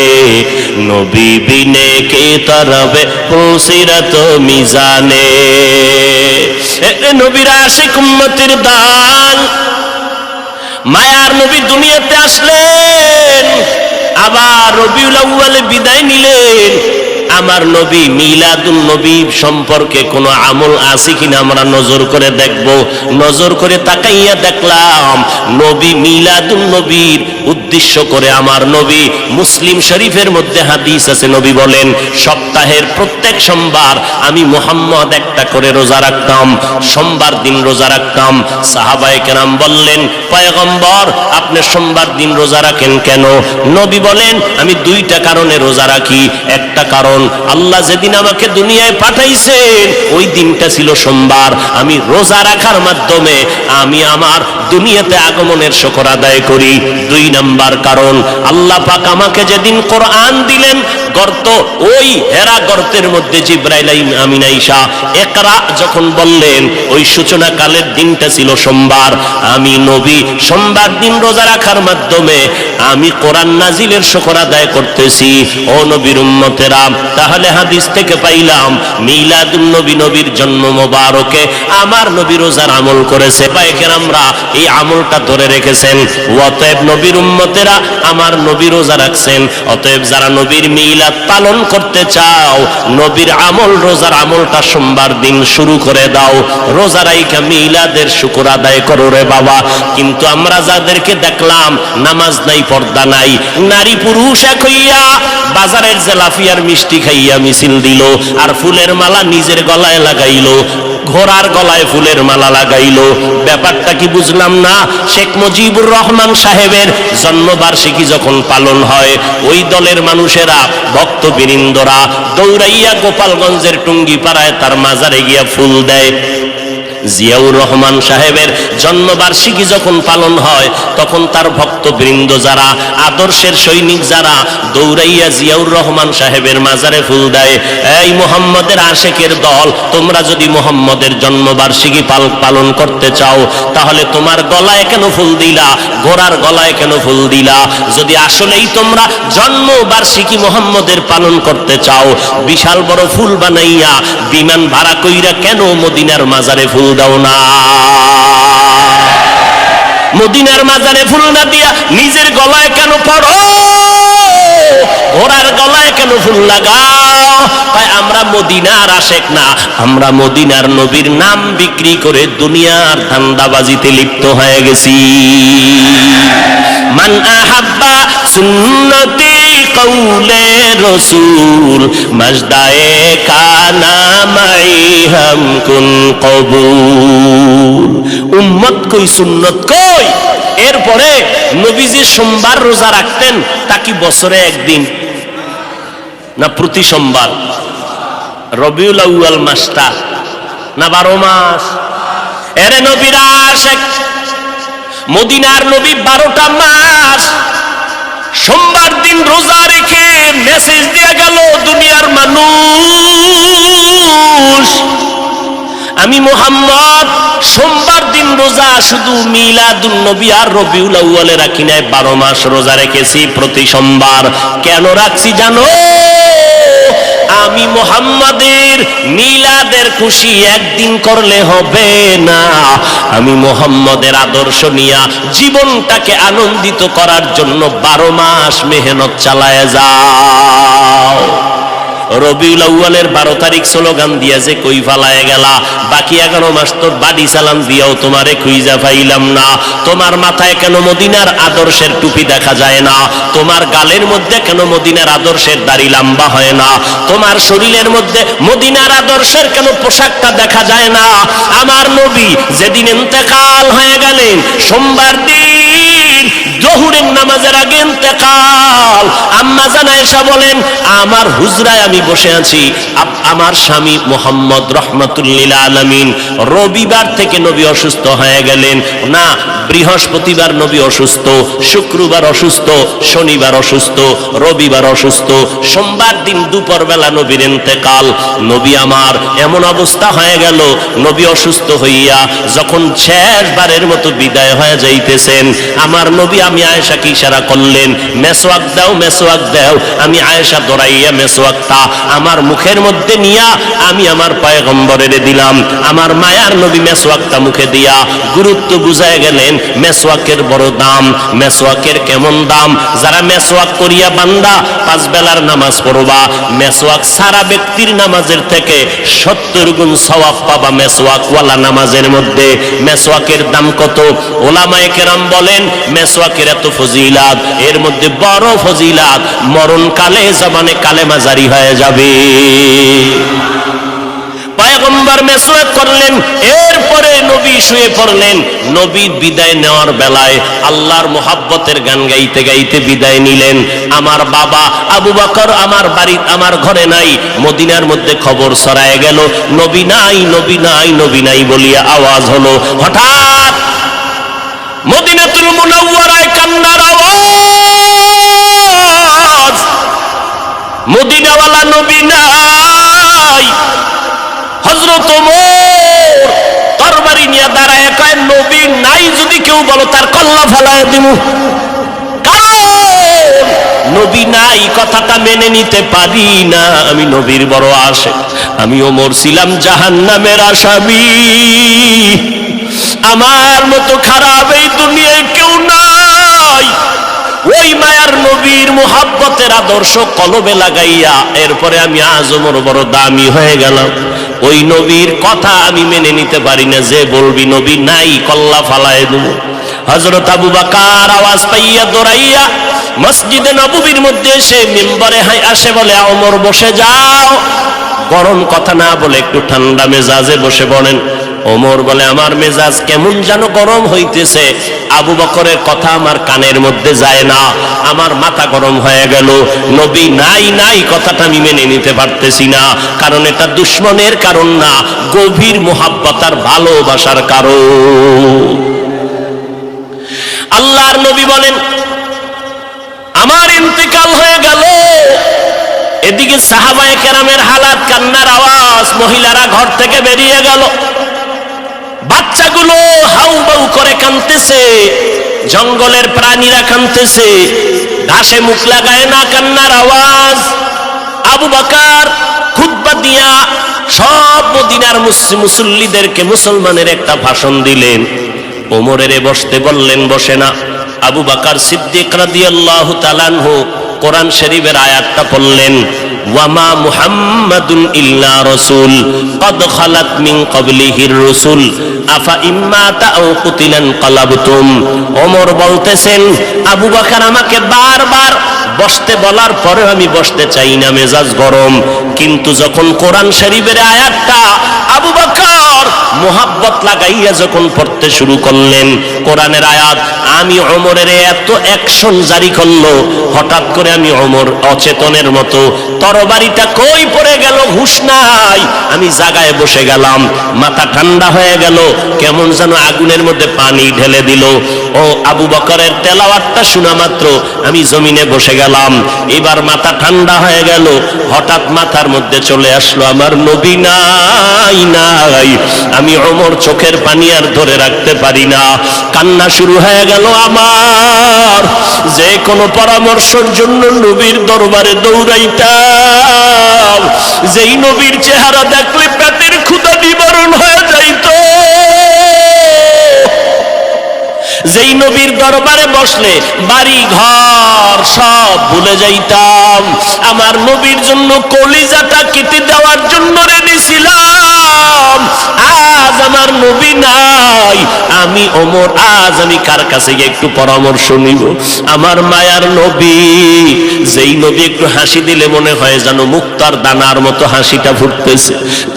নবী বিনে কে তারাবে পুলসিরাত মিজানে। নবীর আশিক উম্মতের দান, মায়ার নবী দুনিয়াতে আসলেন, আবার রবিউল আউয়ালে বিদায় নিলেন। আমার নবী মিলাদুন নবী সম্পর্কে কোনো আমল আছে কিনা আমরা নজর করে দেখব। নজর করে তাকাইয়া দেখলাম নবী মিলাদুন নবীর উদ্দেশ্য করে আমার নবী, মুসলিম শরীফের মধ্যে হাদিস আছে, নবী বলেন সপ্তাহের প্রত্যেক সোমবার আমি মুহাম্মদ একটা করে রোজা রাখতাম, সোমবার দিন রোজা রাখতাম। সাহাবায়ে কেরাম বললেন পয়গম্বর আপনি সোমবার দিন রোজা রাখেন কেন? নবী বলেন আমি দুইটা কারণে রোজা রাখি। একটা কারণ আল্লাহ যেদিন আমাকে দুনিয়ায় পাঠাইছেন ওই দিনটা ছিল সোমবার, আমি রোজা রাখার মাধ্যমে আমি আমার দুনিয়াতে আগমনের শুকর আদায় করি। দুই নাম্বার কারণ আল্লাহ পাক আমাকে যেদিন কোরআন দিলেন, গর্ত ওই হেরা গর্তের মধ্যে জিবরাইল আমিন আয়েশা ইকরা যখন বললেন ওই সূচনা কালের দিনটা ছিল সোমবার। আমি নবী সোমবার দিন রোজা রাখার মাধ্যমে আমি কোরআন নাজিলের শুকর আদায় করতেছি। ও নবীর উম্মতেরা, তাহলে হাদিস থেকে পাইলাম মিলাদুন নবী, নবীর জন্ম মোবারকে আমার নবী রোজার আমল করেছে। পায়কেরামরা এই আমলটা ধরে রেখেছেন। অতএব নবীর উম্মতেরা আমার নবী রোজা রাখছেন। অতএব যারা নবীর মিলাদ পালন করতে চাও, নবীর আমল রোজার আমলটা সোমবার দিন শুরু করে দাও। রোজা রাইখা মিলাদের শুকর আদায় করো রে বাবা। কিন্তু আমরা যাদেরকে দেখলাম নামাজ নাই, পর্দা নাই, নারী পুরুষ এক হইয়া বাজারের জেলাফিয়ার মিষ্টি খাইয়া মিছিল দিল, আর ফুলের মালা নিজের গলায় লাগাইলো, ঘোড়ার গলায় ফুলের মালা লাগাইলো। ব্যাপারটা কি বুঝলাম না। শেখ মুজিবুর রহমান সাহেবের জন্মবার্ষিকী যখন পালন হয়, ওই দলের মানুষেরা ভক্তবৃন্দরা দৌড়াইয়া গোপালগঞ্জের টুঙ্গিপাড়ায় তার মাজারে গিয়া ফুল দেয়। জিয়াউর রহমান সাহেবের জন্মবার্ষিকী যখন পালন হয় তখন তার ভক্তবৃন্দ যারা, আদর্শের সৈনিক যারা দৌড়াইয়া জিয়াউর রহমান সাহেবের মাজারে ফুল দেয়। এই মুহাম্মদের আশেকের দল, তোমরা যদি মুহাম্মদের জন্মবার্ষিকী পালন করতে চাও তাহলে তোমার গলায় কেন ফুল দিলা, ঘোড়ার গলায় কেন ফুল দিলা? যদি আসলেই তোমরা জন্মবার্ষিকী মুহাম্মদের পালন করতে চাও, বিশাল বড় ফুল বানাইয়া বিমান ভাড়া কইরা কেন মদিনার মাজারে ফুল দাও না? মদিনার মাজারে ফুল না দিয়া নিজের গলায় কেন পড়ো? ঘোড়ার গলায় কেন ফুল লাগাও? তাই আমরা মদিনার আশেক না, আমরা মদিনার নবীর নাম বিক্রি করে দুনিয়ার ধান্দাবাজিতে লিপ্ত হয়ে গেছি। মান আহাব্বা সুন্নতি কওলে রসুল মাজদায়ে কানা মাই হাম কুন কবুল। উম্মত কই, সুন্নত কই? এরপরে নবীজি সোমবার রোজা রাখতেন, তা কি বছরে একদিন না প্রতি সোমবার? রবিউল আউয়াল মাসটা না 12 মাস? এরে নবীর আশিক মদিনার নবী 12টা মাস সোমবার দিন রোজা রেখে মেসেজ দিয়ে গেল দুনিয়ার মানুষ, আমি মুহাম্মদ সোমবার দিন রোজা শুধু মিলাদুন নবী আর রবিউল আউয়ালে রাখি নাই, 12 মাস রোজা রেখেছি প্রতি সোমবার। কেন রাখছি জানো? আমি মুহাম্মাদের মিলাদের খুশি একদিন করলে হবে না, আমি মুহাম্মাদের আদর্শ নিয়া জীবনটাকে আনন্দিত করার জন্য 12 মাস মেহনত চালায় যাও। রবিউল আউয়ালের 12 তারিখ স্লোগান দিয়া যে কই ফালায় গেলা, বাকি 11 মাস তোর বাড়ি সালাম দিয়াও তোমারে খুঁজা পাইলাম না। তোমার মাথায় কেন মদিনার আদর্শের টুপি দেখা যায় না? তোমার গালের মধ্যে কেন মদিনার আদর্শের দাড়ি লম্বা হয় না? তোমার শরীরের মধ্যে মদিনার আদর্শের কেন পোশাকটা দেখা যায় না? আমার নবী যেদিন ইন্তেকাল হয়ে গেলেন, সোমবার দিন জোহরের নামাজের আগে ইন্তেকাল, আম্মা জান আয়েশা বলেন আমার হুজরায় আমি বসে আছি, আমার স্বামী মুহাম্মদ রাহমাতুল লিল আলামিন রবিবার থেকে নবী অসুস্থ হয়ে গেলেন না, বৃহস্পতিবার নবী অসুস্থ, শুক্রবার অসুস্থ, শনিবার অসুস্থ, রবিবার অসুস্থ, সোমবার দিন দুপুর বেলা নবীর ইন্তেকাল। নবী আমার এমন অবস্থা হয়ে গেল, নবী অসুস্থ হইয়া যখন শেষবারের মতো বিদায় হয়ে যাইতেছেন, আমার নবী আমি আয়েশাকে ইশারা করলেন, মেসওয়াক দাও, মেসওয়াক দাও। আমি আয়েশা দৌড়াইয়া মেসওয়াকটা আমার মুখের মধ্যে নিয়া আমি আমার পয়গম্বরের দিলাম। আমার মায়ার নবী মেসওয়াকটা মুখে দিয়া গুরুত্ব বুঝায় গেলেন, মেসওয়াকের বড় দাম। মেসওয়াকের কেমন দাম? যারা মেসওয়াক করিয়া বান্দা 5 বেলার নামাজ পড়বা, মেসওয়াক সারা ব্যক্তির নামাজের থেকে 70 গুণ সওয়াব পাবা মেসওয়াক ওয়ালা নামাজের মধ্যে। মেসওয়াকের দাম কত? ওলামায়ে কেরাম বলেন মেসওয়াকের এত ফজিলাত, এর মধ্যে বড় ফজিলাত মরণকালে জবানে কালেমা জারি হয়ে যাবে। পয়গম্বর মেসওয়াক করলেন, এরপরে নবী শুয়ে পড়লেন। নবী বিদায় নেওয়ার বেলায় আল্লাহর মোহাব্বতের গান গাইতে গাইতে বিদায় নিলেন। আমার বাবা আবু বকর আমার বাড়ি আমার ঘরে নাই, মদিনার মধ্যে খবর ছড়ায় গেল নবী নাই, নবী নাই, নবী নাই বলিয়া আওয়াজ হলো। হঠাৎ মদিনাতুল মুনাওয়ারায় কান্নার আওয়াজ, মদিনাওয়ালা নবী নাই। হযরত ওমর তরবারি নিয়ে দাঁড়ায় কয় নবী নাই যদি কেউ বলো তার কল্লা ফেলায় দিমু। কারণ নবী নাই কথাটা মেনে নিতে পারি না, আমি নবীর বড় আশিক। আমি ওমর ছিলাম জাহান্নামের আসামি, আমার মতো খারাপ এই দুনিয়ায় কেউ নাই। ওই মায়ার নবীর মুহাব্বতের আদর্শ কলবে লাগাইয়া এরপরে আমি আজ ওমর বড় দামি হয়ে গেলাম। ওই নবীর কথা আমি মেনে নিতে পারি না, যে বলবি নবী নাই কল্লা ফালায় দেব। হযরত আবু বকর আওয়াজ পাইয়া দৌড়াইয়া মসজিদে নববীর মধ্যে এসে মিম্বরে আসে, বলে ওমর বসে যাও। গরম কথা না বলে একটু ঠান্ডা মেজাজে বসে পড়েন। ওমর বলে আমার মেজাজ কেমন যেন গরম হইতেছে, আবু বকরের কথা আমার কানের মধ্যে যায় না, আমার মাথা গরম হয়ে গেল। নবী নাই নাই কথাটা আমি মেনে নিতে পারতেছি না, কারণ এটা দুশ্মনের কারণ না, গভীর মুহাব্বত আর ভালোবাসার কারণ। আল্লাহর নবী বলেন আমার ইন্তেকাল হয়ে গেল, এদিকে সাহাবায়ে কেরামের হালাত, কান্নার আওয়াজ, মহিলারা ঘর থেকে বেরিয়ে গেল, বাচ্চাগুলো হাউ বাউ করে কাঁদতেছে, জঙ্গলের প্রাণীরা কাঁদতেছে, ঘাসে মুখ লাগায় না, কান্নার আওয়াজ। আবু বকর খুতবা দিয়া সব মদিনার মুসল্লিদেরকে মুসলমানের একটা ভাষণ দিলেন। ওমরের বসতে বললেন, বসে না। আবু বকর সিদ্দিক রাদিয়াল্লাহু তাআলা আনহু কোরআন শরীফের আয়াতটা পড়লেন, ওয়ামা মুহাম্মাদুন ইল্লা রাসূল ক্বাদ খালাত মিন ক্বাবলিহির রাসূল আফা ইম্মাতা আও কুতিলান ক্বালাবতুম। ওমর বলতেছেন আবু বকর আমাকে বারবার বসতে বলার পরে আমি বসতে চাই না, মেজাজ গরম, কিন্তু যখন কোরআন শরীফের আয়াতটা আবু বকর মুহাব্বত লাগাইয়া যখন পড়তে শুরু করলেন কোরআনের আয়াত, আমি ওমরের এত অ্যাকশন জারি করলো, হঠাৎ করে আমি ওমর অচেতনের মতো তরবারিটা কই পড়ে গেল হুঁশ নাই, আমি জায়গায় বসে গেলাম, মাথা ঠান্ডা হয়ে গেল, কেমন যেন আগুনের মধ্যে পানি ঢেলে দিল। ও আবু বকরের তেলাওয়াতটা শোনা মাত্র আমি জমিনে বসে গেলাম, এবার মাথা ঠান্ডা হয়ে গেল, হঠাৎ মাথার মধ্যে চলে আসলো আমার নবী নাই নাই। আমি ওমর চোখের পানি আর ধরে রাখতে পারি না, কান্না শুরু হয়ে গেল আমার। যে কোনো পরামর্শের জন্য নবীর দরবারে দৌড়াইতাম, যেই নবীর চেহারা দেখলে পেটের ক্ষুধা নিবারণ হয়ে যাইত, যেই নবীর দরবারে বসলে বাড়ি ঘর সব ভুলে যাইতাম। আমার নবীর জন্য কলিজাটা কেটে দেওয়ার জন্য রেডি ছিলাম। আজ আমার নবী নাই, আমি ওমর, আজ আমি কার কাছে গিয়ে একটু পরামর্শ নিব? আমার মায়ার নবী, যেই নবী একটু হাসি দিলে মনে হয় যেন মুক্তার দানার মতো হাসিটা ফুটতেছে।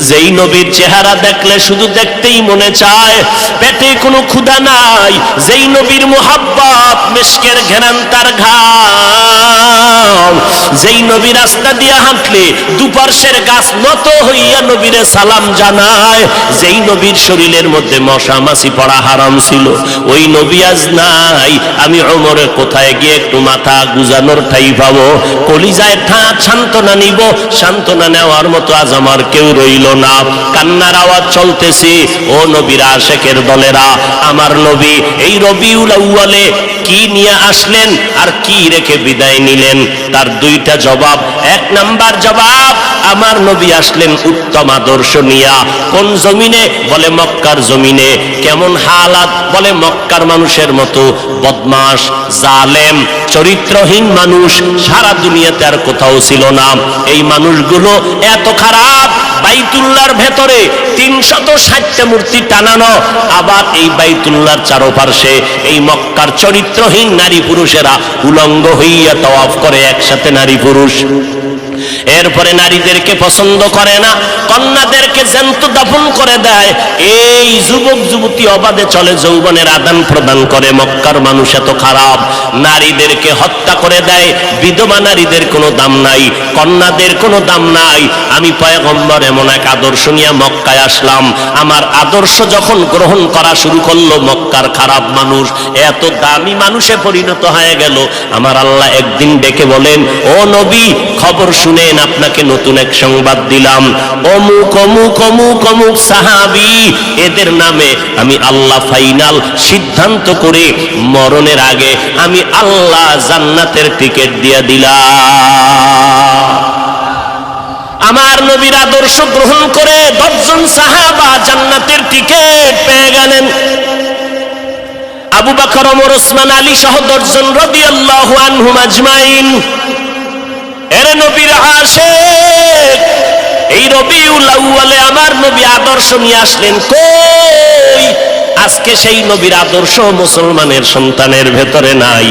যেই নবীর চেহারা দেখলে শুধু দেখতেই মনে চায়, পেটে কোনো ক্ষুধা নাই। যেই নবীর মুহাব্বত, মিশকের ঘেরান তার ঘাম। যেই নবী রাস্তা দিয়ে হাঁটলে দুপার্শ্বের গাছ নত হইয়া নবীরে সালাম জানায়। যেই নবীর শরীরের মধ্যে মশা মাছি পড়া হারাম ছিল, ওই নবী আজ নাই। আমি ওমরে কোথায় গিয়ে একটু মাথা গুজানোর ঠাই পাবো? কলিজায় সান্ত্বনা নিব, সান্ত্বনা নেওয়ার মতো আজ আমার কেউ রইল না। কান্নার আওয়াজ চলতেছে। ও নবীর আশেকের দলেরা, আমার নবী এই রবিউল আউয়ালে কি নিয়ে আসলেন আর কি রেখে বিদায় নিলেন? তার দুইটা জবাব। এক নাম্বার জবাব, আমার নবী আসলেন উত্তম আদর্শ নিয়া। কোন জমিনে? বলে মক্কার জমিনে। কেমন হালাত? বলে মক্কার মানুষের মতো বদমাশ, জালেম, চরিত্রহীন মানুষ সারা দুনিয়াতে আর কোথাও ছিল না। এই মানুষগুলো এত খারাপ, বাইতুল্লাহর ভেতরে 360টা মূর্তি টানানো, আবার এই বাইতুল্লাহর চারপাশে এই মক্কার চরিত্রহীন নারী পুরুষেরা উলঙ্গ হইয়া তাওয়াফ করে একসাথে, নারী পুরুষ। এরপরে নারীদেরকে পছন্দ করে না, কন্যাদেরকে জ্যান্ত দাফন করে দেয়। এই যুবক যুবতী অবাধে চলে, যৌবনের আদান প্রদান করে। মক্কার মানুষ এত খারাপ, নারীদেরকে হত্যা করে দেয়। বিধবা নারীদের কোনো দাম নাই, কন্যাদের কোনো দাম নাই। আমি পয়গম্বর এমন এক আদর্শ নিয়ে মক্কায় আসলাম। আমার আদর্শ যখন গ্রহণ করা শুরু করলো, মক্কার খারাপ মানুষ এত দামি মানুষে পরিণত হয়ে গেল। আমার আল্লাহ একদিন ডেকে বলেন, ও নবী, খবর শুনেন, আপনাকে নতুন এক সংবাদ দিলাম। অমুক অমুক অমুক অমুক সাহাবী, এদের নামে আমি আল্লাহ ফাইনাল সিদ্ধান্ত করে মরণের আগে আমি আল্লাহ জান্নাতের টিকিট দিয়ে দিলাম। আমার নবীর আদর্শ গ্রহণ করে 10 জন সাহাবা জান্নাতের টিকিট পেয়ে গেলেন। আবু বকর, ওমর, ওসমান, আলী সহ 10 জন রাদিয়াল্লাহু আনহুম আজমাইন। এর নবীর আশিক, এই রবিউল আউয়ালে আমার নবী আদর্শ নিয়ে আসলেন। কই? আজকে সেই নবীর আদর্শ মুসলমানের সন্তানের ভেতরে নাই।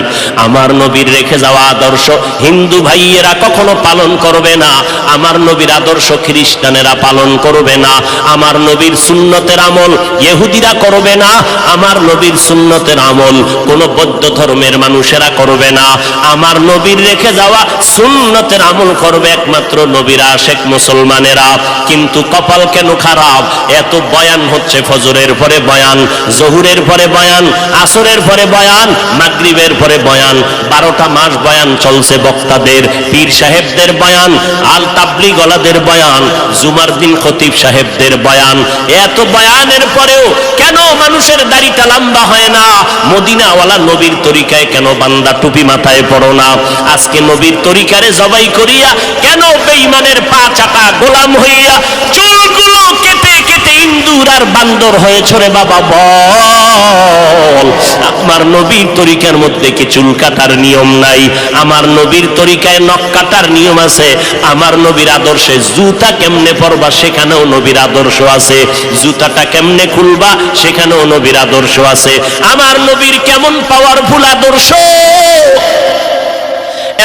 আমার নবীর রেখে যাওয়া আদর্শ হিন্দু ভাইয়েরা কখনো পালন করবে না। আমার নবীর আদর্শ খ্রিস্টানেরা পালন করবে না। আমার নবীর সুন্নতের আমল ইহুদিরা করবে না। আমার নবীর সুন্নতের আমল কোন বৌদ্ধ ধর্মের মানুষেরা করবে না। আমার নবীর রেখে যাওয়া সুন্নতের আমল করবে একমাত্র নবীর আশেক মুসলমানেরা। কিন্তু কপাল কেন খারাপ? এত বয়ান হচ্ছে, ফজরের পরে বয়ান, জহুরের পরে বয়ান, আসরের পরে বয়ান, মাগরিবের পরে বয়ান, 12টা মাস বয়ান চলছে বক্তাদের, পীর সাহেবদের বয়ান, আল তাবলিগ ওয়ালাদের বয়ান, জুমার দিন খতিব সাহেবদের বয়ান। এত বয়ানের পরেও কেন মানুষের দাড়িটা লম্বা হয় না? মদিনাওয়ালা নবীর তরিকায় কেন বান্দা টুপি মাথায় পড়ো না? আজকে নবীর তরিকারে জবাই করিয়া কেন বেঈমানের পা চাটা গোলাম হইয়া চুলগুলো কেটে কেটে ইন্দুর আর বান্দর হয়েছ রে বাবা? বল, আমার নবীর তরিকার মধ্যে কি চুল কাটার নিয়ম নাই? আমার নবীর তরিকায় নখ কাটার নিয়ম আছে। আমার নবীর আদর্শে জুতা কেমনে পরবা সেখানেও নবীর আদর্শ আছে। জুতাটা কেমনে খুলবা সেখানেও নবীর আদর্শ আছে। আমার নবীর কেমন পাওয়ারফুল আদর্শ!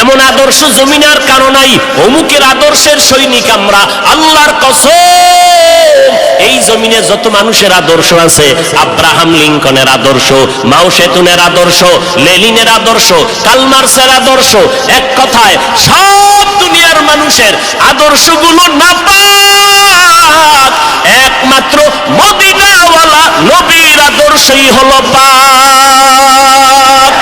এমন আদর্শ জমিনার কারণ নাই। অমুকের আদর্শের সৈনিক আমরা, আল্লাহর কসম। এই জমিনে যত মানুষের আদর্শ আছে, আব্রাহাম লিঙ্কনের আদর্শ, মাও সেতুনের আদর্শ, লেনিনের আদর্শ, কার্ল মার্ক্সের আদর্শ, এক কথায় সব দুনিয়ার মানুষের আদর্শগুলো নাপাক। একমাত্র মদিনাওয়ালা নবীর আদর্শই হলো পাক।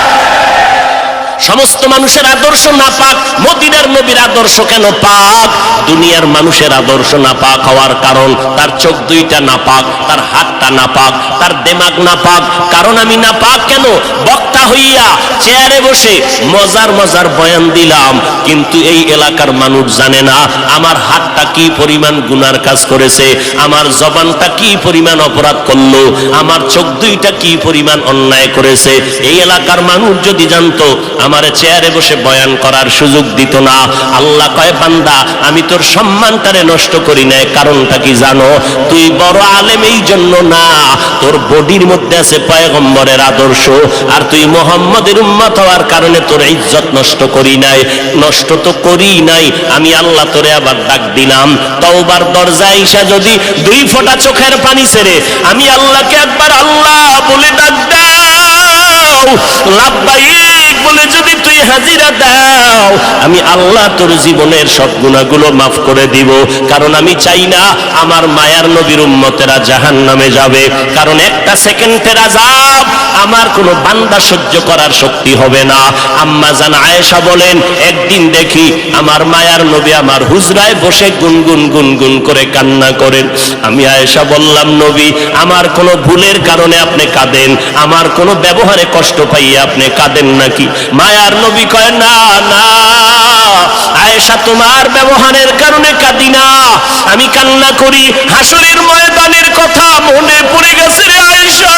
সমস্ত মানুষের আদর্শ নাপাক, মদিনার নবীর আদর্শ কেন পাক? দুনিয়ার মানুষের আদর্শ নাপাক হওয়ার কারণ তার চোখ দুইটা নাপাক, তার হাতটা নাপাক, তার দেমাগ নাপাক। কারণ আমি নাপাক কেন? বক্তা হইয়া চেয়ারে বসে মজার মজার বয়ান দিলাম, কিন্তু এই এলাকার মানুষ জানে না আমার হাতটা কি পরিমাণ গুনার কাজ করেছে, আমার জবানটা কি পরিমাণ অপরাধ করলো, আমার চোখ দুইটা কি পরিমাণ অন্যায় করেছে। এই এলাকার মানুষ যদি জানতো, আমার চেয়ারে বসে বয়ান করার সুযোগ দিত না। আল্লাহ কয়, বান্দা আমি তোর সম্মানটারে নষ্ট করি নাই, কারণটা কি জানো? তুই বড় আলেম এই জন্য না, তোর বডির মধ্যে আছে পয়গম্বরের আদর্শ, আর তুই মুহাম্মদের উম্মত হওয়ার কারণে তোর ইজ্জত নষ্ট করি নাই। নষ্ট তো করি নাই, আমি আল্লাহ তোরে আবার ডাক দিলাম, তওবার দরজায় এসে যদি দুই ফোঁটা চোখের পানি ছেড়ে আমি আল্লাহকে একবার আল্লাহ বলে ডাক দাও, লাব্বাইক বলে যদি তুই হাজিরা দাও, আমি আল্লাহ তোর জীবনের সব গুনাহগুলো মাফ করে দিব। কারণ আমি চাই না আমার মায়ার নবীর উম্মতেরা জাহান্নামে যাবে, কারণ একটা সেকেন্ডের আযাব আমার কোনো বান্দা সহ্য করার শক্তি হবে না। আম্মা জান আয়েশা বলেন, একদিন দেখি আমার মায়ার নবী আমার হুজরায় বসে গুনগুন গুনগুন করে কান্না করেন। আমি আয়েশা বললাম, নবী আমার কোনো ভুলের কারণে আপনি কাঁদেন, আমার কোনো ব্যবহারে কষ্ট পাইয়ে আপনি কাঁদেন নাকি? মায়ার নবী কয়, না না আয়েশা, তোমার ব্যবহারের কারণে কাঁদি না, আমি কান্না করি হাসরের ময়দানের কথা মনে পড়ে গেছে রে আয়েশা।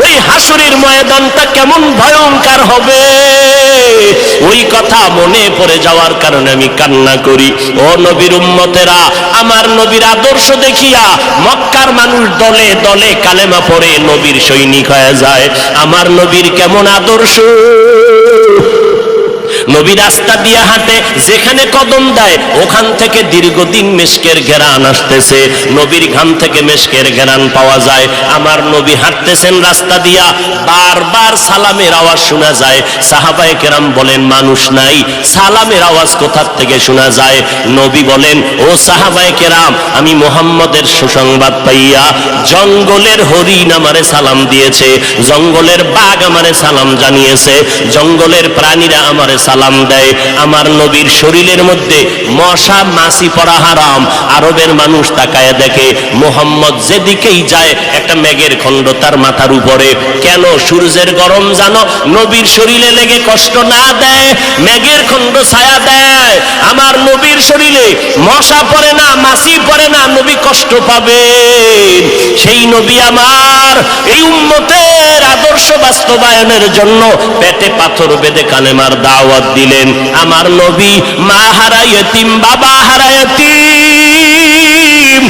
ওই হাসরের ময়দানটা কেমন ভয়ঙ্কর হবে, ওই কথা মনে পড়ে যাওয়ার কারণে আমি কান্না করি। ও নবীর উম্মতেরা, আমার নবীর আদর্শ দেখিয়া মক্কার মানুষ দলে দলে কালেমা পড়ে নবীর সৈনিক হয়ে যায়। আমার নবীর কেমন আদর্শ! নবী রাস্তা দিয়ে হাঁটে, যেখানে কদম দেয় ওখান থেকে দীর্ঘদিন মেশকের ঘেরান আসতেছে, নবীর ঘাম থেকে মেশকের ঘেরান পাওয়া যায়। আমার নবী হাঁটতেছেন রাস্তা দিয়া, বারবার সালামের আওয়াজ শোনা যায়। সাহাবায়ে কেরাম বলেন, মানুষ নাই, সালামের আওয়াজ কোথা থেকে শোনা যায়? নবী বলেন, ও সাহাবায়ে কেরাম, আমি মুহাম্মদের সুসংবাদ পাইয়া জঙ্গলের হরিণ আমারে সালাম দিয়েছে, জঙ্গলের বাঘ আমারে সালাম জানিয়েছে, জঙ্গলের প্রাণীরা আমারে সালাম দেয়। আমার নবীর শরীরের মধ্যে মশা মাছি পড়া হারাম। আরবের মানুষ তাকায় দেখে, মুহাম্মদ যেদিকেই যায় একটা মেঘের খণ্ড তার মাথার উপরে। কেন? সূর্যের গরম জানো নবীর শরীরে লেগে কষ্ট না দেয়, মেঘের খণ্ড ছায়া দেয়। আমার নবীর শরীরে মশা পড়ে না, মাছি পড়ে না, নবী কষ্ট পাবে। সেই নবী আমার এই উম্মতের আদর্শ বাস্তবায়নের জন্য পেটে পাথর বেঁধে কালেমার দাওয়াত দিলেন। আমার নবী মা হারা ইতিম, বাবা হারা ইতিম।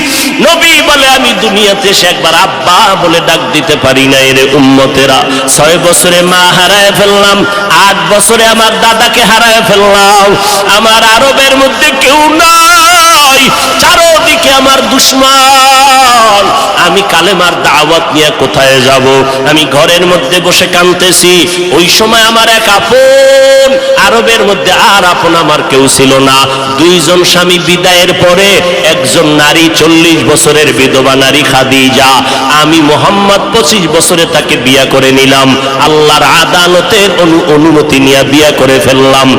নবী বলে, আমি দুনিয়াতে সে একবার আব্বা বলে ডাক দিতে পারি না। এর উম্মতেরা, 6 বছরে মা হারায় ফেললাম, 8 বছরে আমার দাদাকে হারায় ফেললাম। আমার আরবের মধ্যে কেউ নাই, চারদিকে আমার দুশ্মন। আমি কালেমার দাওয়াত নিয়ে কোথায় যাব? আমি ঘরের মধ্যে বসে কাঁদতেছি। ওই সময় আমার এক আপন, আরবের মধ্যে আর আপন আমার কেউ ছিল না। 2 জন স্বামী বিদায়ের পরে একজন নারী, 40 বছরের বিধবা নারী খাদিজা। আমি মুহাম্মদ 25 বছরে তাকে বিয়া করে নিলাম, আল্লাহর আদালতের অনুমতি নিয়ে বিয়া করে ফেললাম।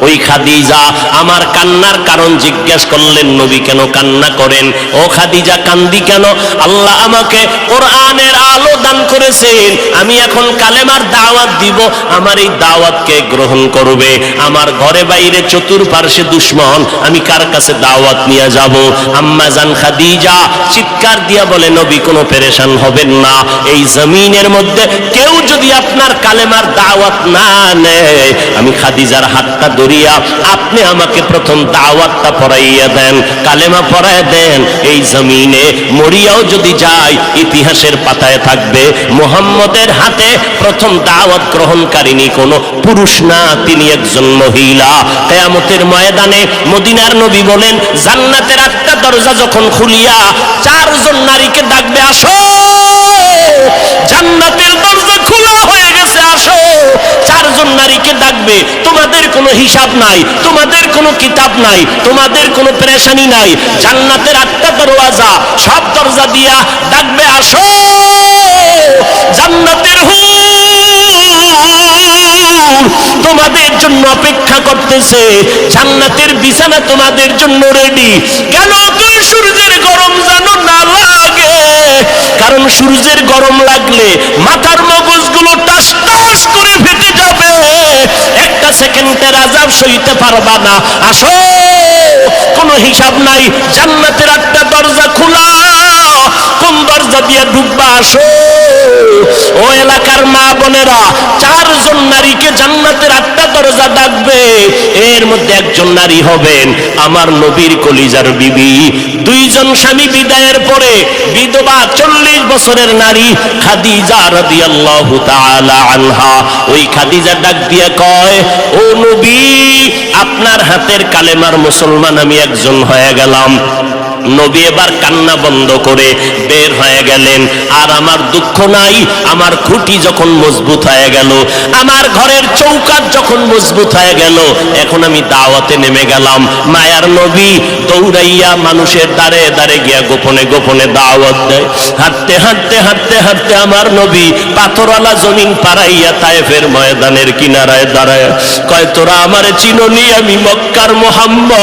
ওই খাদিজা আমার কান্নার কারণ জিজ্ঞেস করলেন, নবী কেন কান্না করেন? ও খাদিজা, কান্দি কেন? আল্লাহ আমাকে কোরআনের আলো দান করেছেন, আমি এখন কালেমার দাওয়াত দিব, আমার এই দাওয়াতকে গ্রহণ করবে। আমার ঘরে বাইরে চতুর্পার্শ্বে দুশ্মন, আমি কার কাছে দাওয়াত নিয়ে যাব? আম্মা জান খাদিজা চিৎকার দিয়া বলে, নবী কোনো পেরেশান হবেন না, এই জমিনের মধ্যে কেউ যদি আপনার কালেমার দাওয়াত না নেয়, আমি খাদিজার হাতটা ধরিয়া আপনি আমাকে প্রথম দাওয়াতটা পড়াইয়া দেন, কালেমা পড়ায় দেন। এই জমিনে মরিয়াও যদি যায়, ইতিহাসের পাতায় থাকবে মুহাম্মদের হাতে প্রথম দাওয়াত গ্রহণকারিনী কোনো পুরুষ না, তিনি একজন মহিলা। কিয়ামতের ময়দানে মদিনার নবী বলেন, জান্নাতের 8টা দরজা যখন খুলিয়া 4 জন নারীকে ডাকবে, আসো, জান্নাতের দরজা খোলা হয়ে গেছে, আসো। 4 জন নারীকে ডাকবে, তোমাদের কোনো হিসাব নাই, তোমাদের কোনো কিতাব নাই, তোমাদের কোনো পেরেশানি নাই। জান্নাতের 8টা দরওয়াজা, সব দরজা দিয়া ডাকবে, আসো, জান্নাতের হুর বলতেছে জান্নাতের বিছানা তোমাদের জন্য রেডি। কেন তুই সূর্যের গরম যেন না লাগে, কারণ সূর্যের গরম লাগলে মাথার মগজগুলো টাস টাস করে ফেটে যাবে, একটা সেকেন্ডের আযাব সইতে পারবা না। আসো, কোনো হিসাব নাই, জান্নাতের একটা দরজা খোলা, কোন দরজা দিয়ে ঢুকবা আসো। ও এলাকার মা বোনেরা, 4 জন নারীকে জান্নাতের একটা দরজা ডাকবে, এর মধ্যে একজন নারী হবেন আমার নবীর কলিজার বিবি। 2 জন স্বামী বিদায়ের পরে বিধবা 40 বছরের নারী খাদিজা রাদিয়াল্লাহু তাআলা আনহা। ওই খাদিজা ডাক দিয়ে কয়, ও নবী, আপনার হাতের কালেমার মুসলমান আমি একজন হয়ে গেলাম। নবী এবার কান্না বন্ধ করে বের হয়ে গেলেন। আর আমার দুঃখ নাই, আমার খুঁটি যখন মজবুত হয়ে গেল, আমার ঘরের চৌকাঠ যখন মজবুত হয়ে গেল, এখন আমি দাওয়াতে নেমে গেলাম। মায়ার নবী দৌড়াইয়া মানুষের দ্বারে দ্বারে গিয়া গোপনে গোপনে দাওয়াত দেয়। হাঁটতে হাঁটতে হাঁটতে হাঁটতে আমার নবী পাথরওয়ালা জমিন পাড়াইয়া তায়েফের ময়দানের কিনারায় দাঁড়ায় কয়, তোরা আমারে চিনোনি, আমি মক্কার মুহাম্মদ,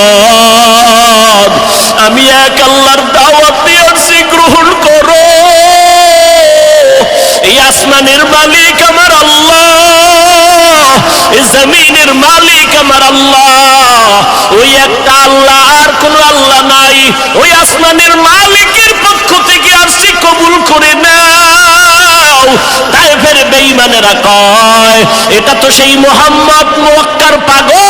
আমি এক আল্লাহর দাওয়াত দিয়েছি, গ্রহণ করো। এই আসমানের মালিক আমার আল্লাহ, এই জমিনের মালিক আমার আল্লাহ, ওই একটা আল্লাহ, আর কোন আল্লাহ নাই। ওই আসমানের মালিকের পক্ষ থেকে আসছি, কবুল করে নাও। তায়েফের বেঈমানেরা কয়, এটা তো সেই মুহাম্মদ মক্কার পাগল।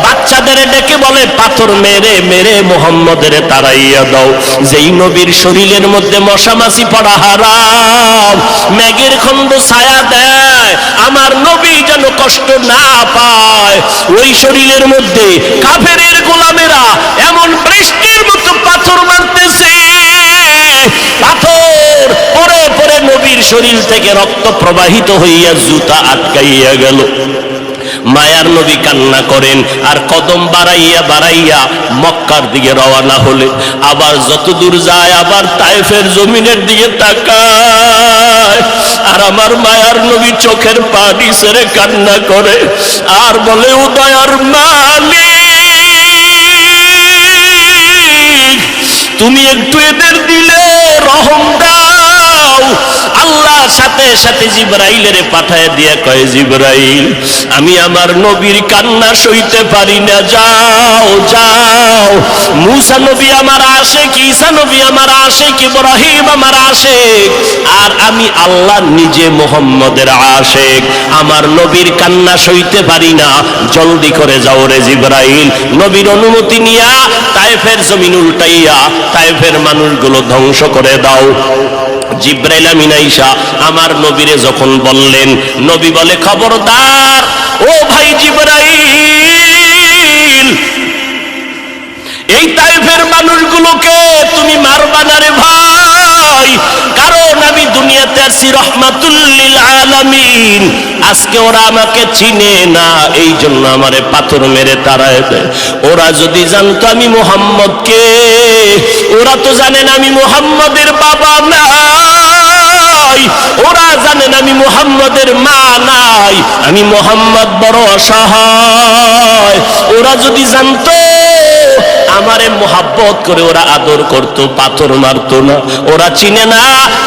বাচ্চাদের ডেকে বলে, পাথর মেরে মেরে মুহাম্মদের তাড়াইয়া দাও। যেই নবীর শরীরের মধ্যে মশা মাছি পড়া হারাম, মেঘের খণ্ড ছায়া দেয়, আমার নবী যেন কষ্ট না পায়। ওই শরীরের মধ্যে কাফেরের গোলামেরা এমন বৃষ্টির মতো পাথর মারতেছে, পাথর পরে পরে নবীর শরীর থেকে রক্ত প্রবাহিত হইয়া জুতা আটকাইয়া গেল। মায়ার নবী কান্না করেন, আর কদম বাড়াইয়া বাড়াইয়া মক্কার দিকে রওনা হলে আবার যত দূর যায় আবার তায়েফের জমিনের দিকে তাকায়। আর আমার মায়ার নবী চোখের পানি ছেড়ে কান্না করে আর বলে, ও দয়ার মালিক, তুমি একটু এদের দিলে রহম দাও। আল্লাহ সাথে সাথে জিবরাইলের পাঠায় দিয়া কয়, জিবরাইল, আমি আমার নবীর কান্না সইতে পারি না, যাও যাও। মুসা নবী আমার আশিক, ঈসা নবী আমার আশিক, ইব্রাহিম আমার আশিক, আর আমি আল্লাহ নিজে মুহাম্মদের আশিক, আমার নবীর কান্না সইতে পারি না, জলদি করে যাও রে জিবরাইল। নবীর অনুমতি নিয়া তায়েফের জমিন উল্টাইয়া তায়েফের মানুষগুলো ধ্বংস করে দাও। জিবরাইল আমিন আইসা আমার নবীরে যখন বললেন, নবী বলে, খবরদার ও ভাই জিবরাইল, এই তায়েফের মানুষগুলোকে তুমি মারবা না রে ভাই, কারণ আমি দুনিয়াতে আছি রহমাতুল লিল আলামিন। আজকে ওরা আমাকে চিনে না, এই জন্য আমারে পাথর মেরে তাড়ায় দেয়। ওরা যদি জানতো আমি মুহাম্মদকে, ওরা তো জানেন আমি মুহাম্মদের বাবা নাই, ওরা জানেন আমি মুহাম্মদের মা নাই, আমি মুহাম্মদ বড় অসহায়। ওরা যদি জানতো আমারে মোহাব্বত করে ওরা আদর করত, পাথর মারতো না। ওরা চিনে না,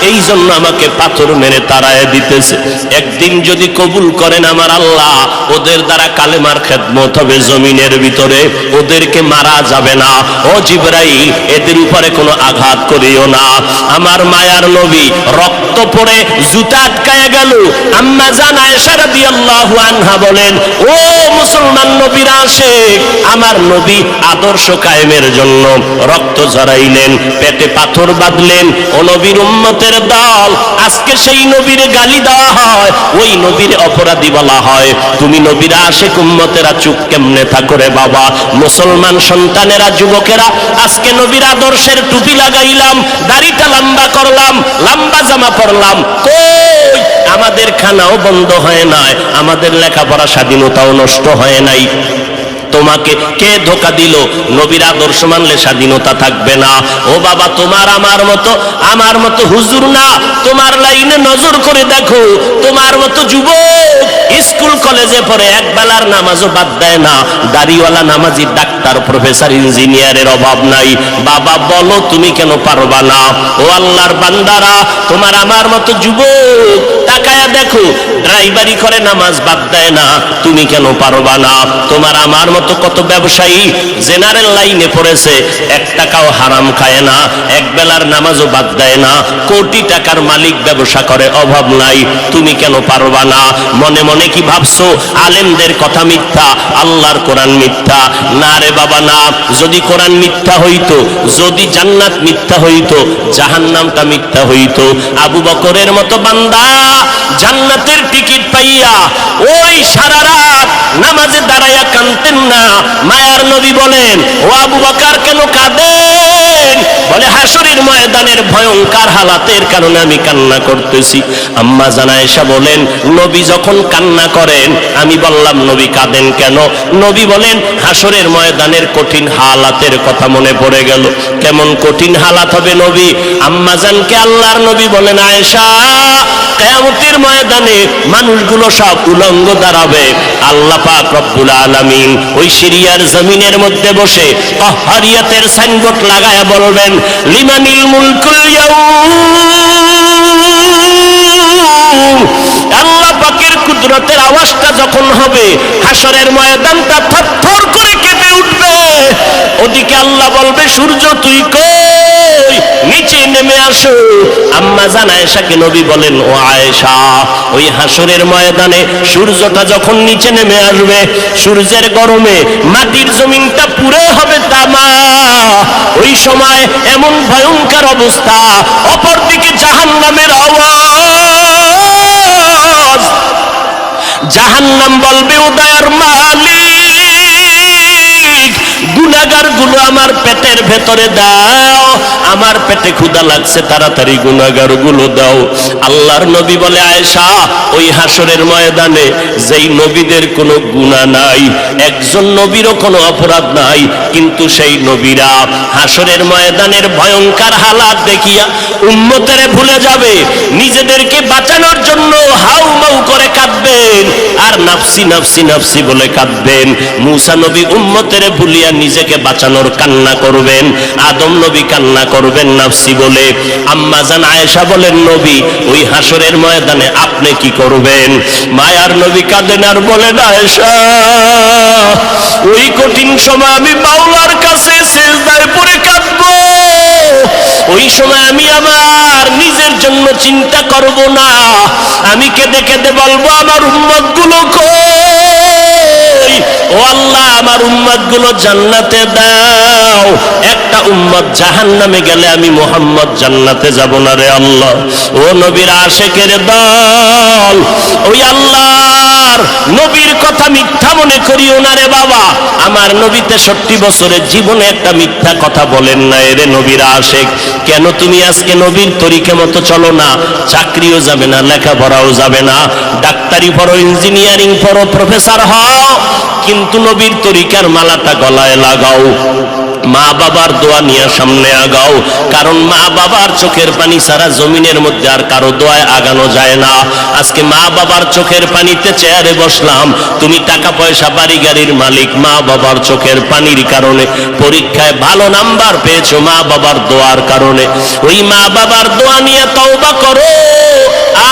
এই জন্য আমাকে পাথর মেরে তাড়ায় দিতেছে। একদিন যদি কবুল করেন আমার আল্লাহ, ওদের দ্বারা কালেমার খেদমত হবে জমিনের ভিতরে, ওদেরকে মারা যাবে না। ও জিবরাইল, এদের উপরে কোনো আঘাত করিও না। আমার মায়ার নবী রক্ত পড়ে জুতা আটকায় গেল। আম্মা জান আয়েশা রাদিয়াল্লাহু আনহা বলেন, ও মুসলমান নবীর আশিক, আমার নবী আদর্শ কায়েমের জন্য রক্ত ঝরাইলেন, পেটে পাথর বাঁধলেন। ও নবীর উম্মতের দল, আজকে সেই নবীর গালি দেওয়া হয়, ওই নবীর অপরাধী বলা হয়। তুমি নবীর আশিক উম্মতেরা চুপ কেমনে থাকো রে বাবা? মুসলমান সন্তানেরা, যুবকেরা, আজকে নবীর আদর্শের টুপি লাগাইলাম, দাড়িটা লম্বা করলাম, লম্বা জামা পরলাম, কই আমাদের খানাও বন্ধ হয় নাই, আমাদের লেখাপড়া স্বাধীনতাও নষ্ট হয় নাই। তোমাকে কে ধোকা দিল? নবীর আদর্শ মানলে স্বাধীনতা থাকবে না। ও বাবা, তোমার আমার মতো হুজুর না, তোমার লাইনে নজর করে দেখো, তোমার মতো যুবক স্কুল কলেজে পড়ে এক বেলার নামাজও বাদ দেয় না, দাড়িওয়ালা নামাজি ডাক্তার প্রফেসর ইঞ্জিনিয়ারের অভাব নাই। বাবা বলো তুমি কেন পারবা না? ও আল্লাহর বান্দারা, তোমার আমার মতো যুবক তাকায়া দেখো, ড্রাইভারি করে নামাজ বাদ দেয় না, তুমি কেন পারবা না? তোমার আমার মতো কত ব্যবসায়ী জেনারেল লাইনে পড়েছে, 1 টাকাও হারাম খায় না, এক বেলার নামাজও বাদ দেয় না, কোটি টাকার মালিক ব্যবসা করে, অভাব নাই, তুমি কেন পারবা না? মনে মনে কি ভাবছো আলেমদের কথা মিথ্যা, আল্লাহর কোরআন মিথ্যা? না রে বাবা না। যদি কোরআন মিথ্যা হইতো, যদি জান্নাত মিথ্যা হইতো, জাহান্নামটা মিথ্যা হইতো। আবু বকরের মতো বান্দা জান্নাতের টিকিট পাইয়া ওই সারা রাত নামাজে দাঁড়াইয়া কাঁদতেন না। মায়ার নবী বলেন, ও আবু বকর কেন কাঁদেন? বলে, হাসরের ময়দানের ভয়ঙ্কর হালাতের কারণে আমি কান্না করতেছি। আম্মা জান আয়েশা বলেন, নবী যখন কান্না করেন আমি বললাম, নবী কাঁদেন কেন? নবী বলেন, হাসরের ময়দানের কঠিন হালাতের কথা মনে পড়ে গেল। কেমন কঠিন হালাত হবে নবী? আম্মা জানকে আল্লাহর নবী বলেন, আয়েশা, কিয়ামতের ময়দানে মানুষগুলো সব উলঙ্গ দাঁড়াবে। আল্লাহ পাক রব্বুল আলামিন ওই সিরিয়ার জমিনের মধ্যে বসে কাহরিয়াতের সাইনবোর্ড লাগায়া বলবেন, লিমানিল মুলকুল ইয়াউম। আল্লাহ পাকের কুদরতের আওয়াজটা যখন হবে, হাসরের ময়দানটা থরথর করে কেঁপে উঠবে। ওদিকে আল্লাহ বলবে, সূর্য তুই কই? নিচে নেমে আসো। আম্মা জান আয়েশাকে নবী বলেন, ও আয়েশা, ওই হাসরের ময়দানে সূর্যটা যখন নিচে নেমে আসবে, সূর্যের গরমে মাটির জমিনটা পুড়ে হবে তামা। ওই সময় এমন ভয়ঙ্কর অবস্থা, অপরদিকে জাহান্নামের আওয়াজ। জাহান্নাম বলবে, ও দয়ার মালিক, গুনাহগার গুলো আমার পেটের ভেতরে দাও, আমার পেটে ক্ষুধা লাগছে, তাড়াতাড়ি গুনাহগার গুলো দাও। আল্লাহর নবী বলে, আয়েশা, ওই হাসরের ময়দানে যেই নবীদের কোনো গুনাহ নাই, একজন নবীরও কোনো অপরাধ নাই, কিন্তু সেই নবীরা হাসরের ময়দানের ভয়ঙ্কর হালাত দেখিয়া উম্মতেরে ভুলে যাবে, নিজেদেরকে বাঁচানোর জন্য হাউ মাউ করে কাঁদবেন, আর নাফসি নাফসি নাফসি বলে কাঁদবেন। মুসা নবী উম্মতেরে ভুলিয়া নিজেকে বাঁচানোর কান্না করবেন, আদম নবী কান্না করবেন নাফসি বলে। আম্মা জান আয়েশা বলেন, নবী, ওই হাসরের ময়দানে আপনি কি করবেন? মায়ার নবী কাঁদেন আর বলেন, আয়েশা, ওই কঠিন সময় আমি মাওলার কাছে সিজদায় পড়ে কাঁদবো। ওই সময় আমি আমার নিজের জন্য চিন্তা করব না, আমি কেঁদে কেঁদে বলবো, আমার উম্মত গুলো কই? ও আল্লাহ, আমার উম্মত গুলো জান্নাতে দাও। একটা উম্মত জাহান্নামে গেলে আমি মুহাম্মদ জান্নাতে যাব না রে আল্লাহ। ও নবীর আশিকের দল, ওই আল্লাহর নবীর কথা মিথ্যা মনে করিও না রে বাবা। আমার নবী 63 বছরের জীবনে একটা মিথ্যা কথা বলেন না রে নবীর আশিক। কেন তুমি আজকে নবীর তরিকা মতো চলো না? চাকরিও যাবে না, লেখাপড়াও যাবে না, ডাক্তারি পড়ো, ইঞ্জিনিয়ারিং পড়ো, প্রফেসর হও, কিন্তু নবীর তরিকার মালাটা গলায় লাগাও, মা বাবার দোয়া নিয়ে সামনে আগাও। কারণ মা বাবার চোখের পানি সারা জমিনের মধ্যে আর কারো দোয়ায় আগানো যায় না। আজকে মা বাবার চোখের পানিতে চেয়ারে বসলাম, তুমি টাকা পয়সা বাড়ি গাড়ির মালিক, মা বাবার চোখের পানির কারণে পরীক্ষায় ভালো নাম্বার পেয়েছো মা বাবার দোয়ার কারণে। ওই মা বাবার দোয়া নিয়ে তওবা করো,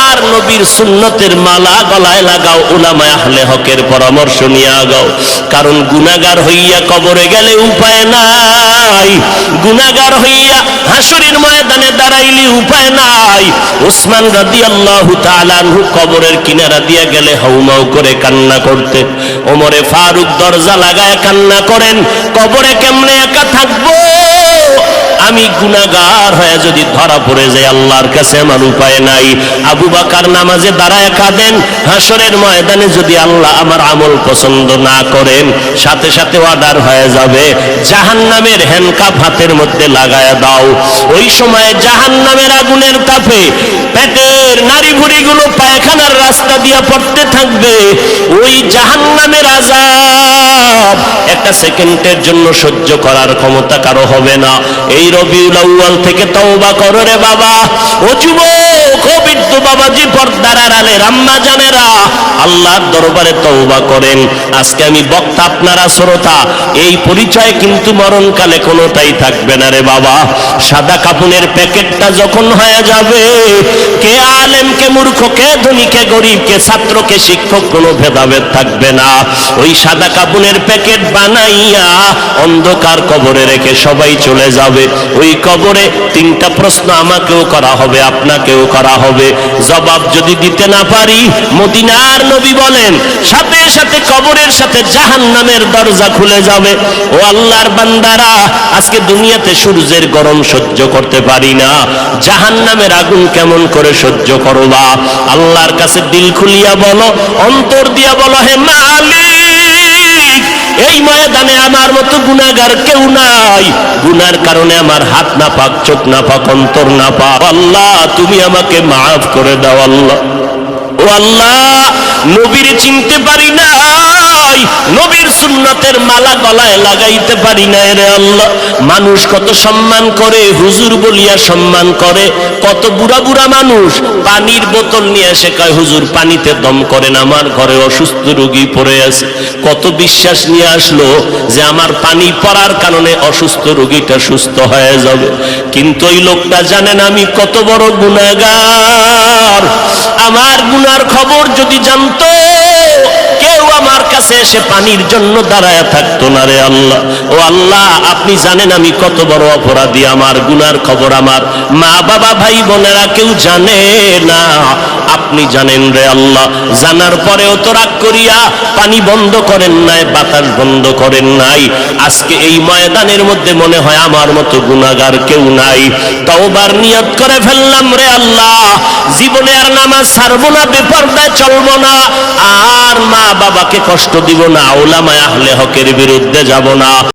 আর নবীর সুন্নতের মালা গলায় লাগাও, উলামায়ে আহলে হকের পরামর্শ নিয়ে আগাও। কারণ গুনাহগার হইয়া কবরে গেলে উপায় নাই, গুনাহগার হইয়া হাসরের ময়দানে দাঁড়াইলে উপায় নাই। ওসমান রাদিয়াল্লাহু তাআলা আনহু কবরের কিনারা দিয়ে গেলে হাউমাউ করে কান্না করতেন। ওমরে ফারুক দরজা লাগায় কান্না করেন, কবরে কেমনে একা থাকবো, আমি গুনাহগার হয়ে যদি ধরা পড়ে যাই আল্লাহর কাছে আমার উপায় নাই। আবু বকর নামাজে দাঁড়ায় কাঁদেন, হাসরের ময়দানে যদি আল্লাহ আমার আমল পছন্দ না করেন, সাথে সাথে অর্ডার হয়ে যাবে, জাহান্নামের হ্যান্ডকাপ হাতের মধ্যে লাগায়া দাও। ওই সময় জাহান্নামের আগুনের তাপে পেটের নাড়ি ভুড়িগুলো পায়খানার রাস্তা দিয়ে পড়তে থাকবে। ওই জাহান্নামের আযাব একটা সেকেন্ডের জন্য সহ্য করার ক্ষমতা কারো হবে না। এই রবিউল আউয়াল থেকে তওবা করো রে বাবা। ও যুবক, ও বৃদ্ধ বাবাজি, পর্দার আড়ালের আম্মা জানেরা, আল্লাহর দরবারে তওবা করেন। আজকে আমি বক্তা, আপনারা শ্রোতা, এই পরিচয় কিন্তু মরণকালে কোনোটাই থাকবে না রে বাবা। সাদা কাপুনের প্যাকেটটা যখন হয়ে যাবে, কে আলেম, কে মূর্খ, কে ধনী, কে গরিব, কে ছাত্র, কে শিক্ষক, কোনো ভেদাভেদ থাকবে না। ওই সাদা কাপুনের প্যাকেট বানাইয়া অন্ধকার কবরে রেখে সবাই চলে যাবে। ওই কবরে তিনটা প্রশ্ন আমাকেও করা হবে, আপনাকেও করা হবে। জবাব যদি দিতে না পারি, মদিনার নবী বলেন সাথে সাথে কবরের সাথে জাহান্নামের দরজা খুলে যাবে। ও আল্লাহর বান্দারা, আজকে দুনিয়াতে সূর্যের গরম সহ্য করতে পারি না, জাহান্নামের আগুন কেমন করে সহ্য করবা? আল্লাহর কাছে দিল খুলিয়া বলো, অন্তর দিয়া বলো, হে মালিক, এই ময়দানে আমার মতো গুনাহগার কেউ নাই। গুনার কারণে আমার হাত না পাক, চোখ না পাক, অন্তর না পাক। আল্লাহ, তুমি আমাকে মাফ করে দাও। আল্লাহ, ও আল্লাহ, নবীর চিনতে পারি নাই, নবীর সুন্নতের মালা গলায় লাগাইতে পারি না রে আল্লাহ। মানুষ কত সম্মান করে, হুজুর বলিয়া সম্মান করে। কত বুড়া বুড়া মানুষ পানির বোতল নিয়ে এসে কয়, হুজুর পানিতে দম করেন, আমার ঘরে অসুস্থ রোগী পড়ে আছে। কত বিশ্বাস নিয়ে আসলো যে আমার পানি পড়ার কারণে অসুস্থ রোগীটা সুস্থ হয়ে যাবে। কিন্তু ওই লোকটা জানেন আমি কত বড় গুনাহগার। আমার গুনার খবর যদি জানতো, কেউ আমার কাছে এসে পানির জন্য দাঁড়ায় থাকতো না রে আল্লাহ। ও আল্লাহ, আপনি জানেন আমি কত বড় অপরাধী। আমার গুনার খবর আমার মা বাবা ভাই বোনেরা কেউ জানে না, আপনি জানেন রে আল্লাহ। জানার পরেও তো রাগ করিয়া পানি বন্ধ করেন নাই, বাতাস বন্ধ করেন নাই। আজকে এই ময়দানের মধ্যে মনে হয় আমার মতো গুনাহগার কেউ নাই। তওবার নিয়ত করে ফেললাম রে আল্লাহ, জীবনে আর নামাজ ছাড়বো না, বেপরদায় চলবো না, আর মা বাবাকে কষ্ট দিব না, উলামায়ে আহলে হকের বিরুদ্ধে যাব না।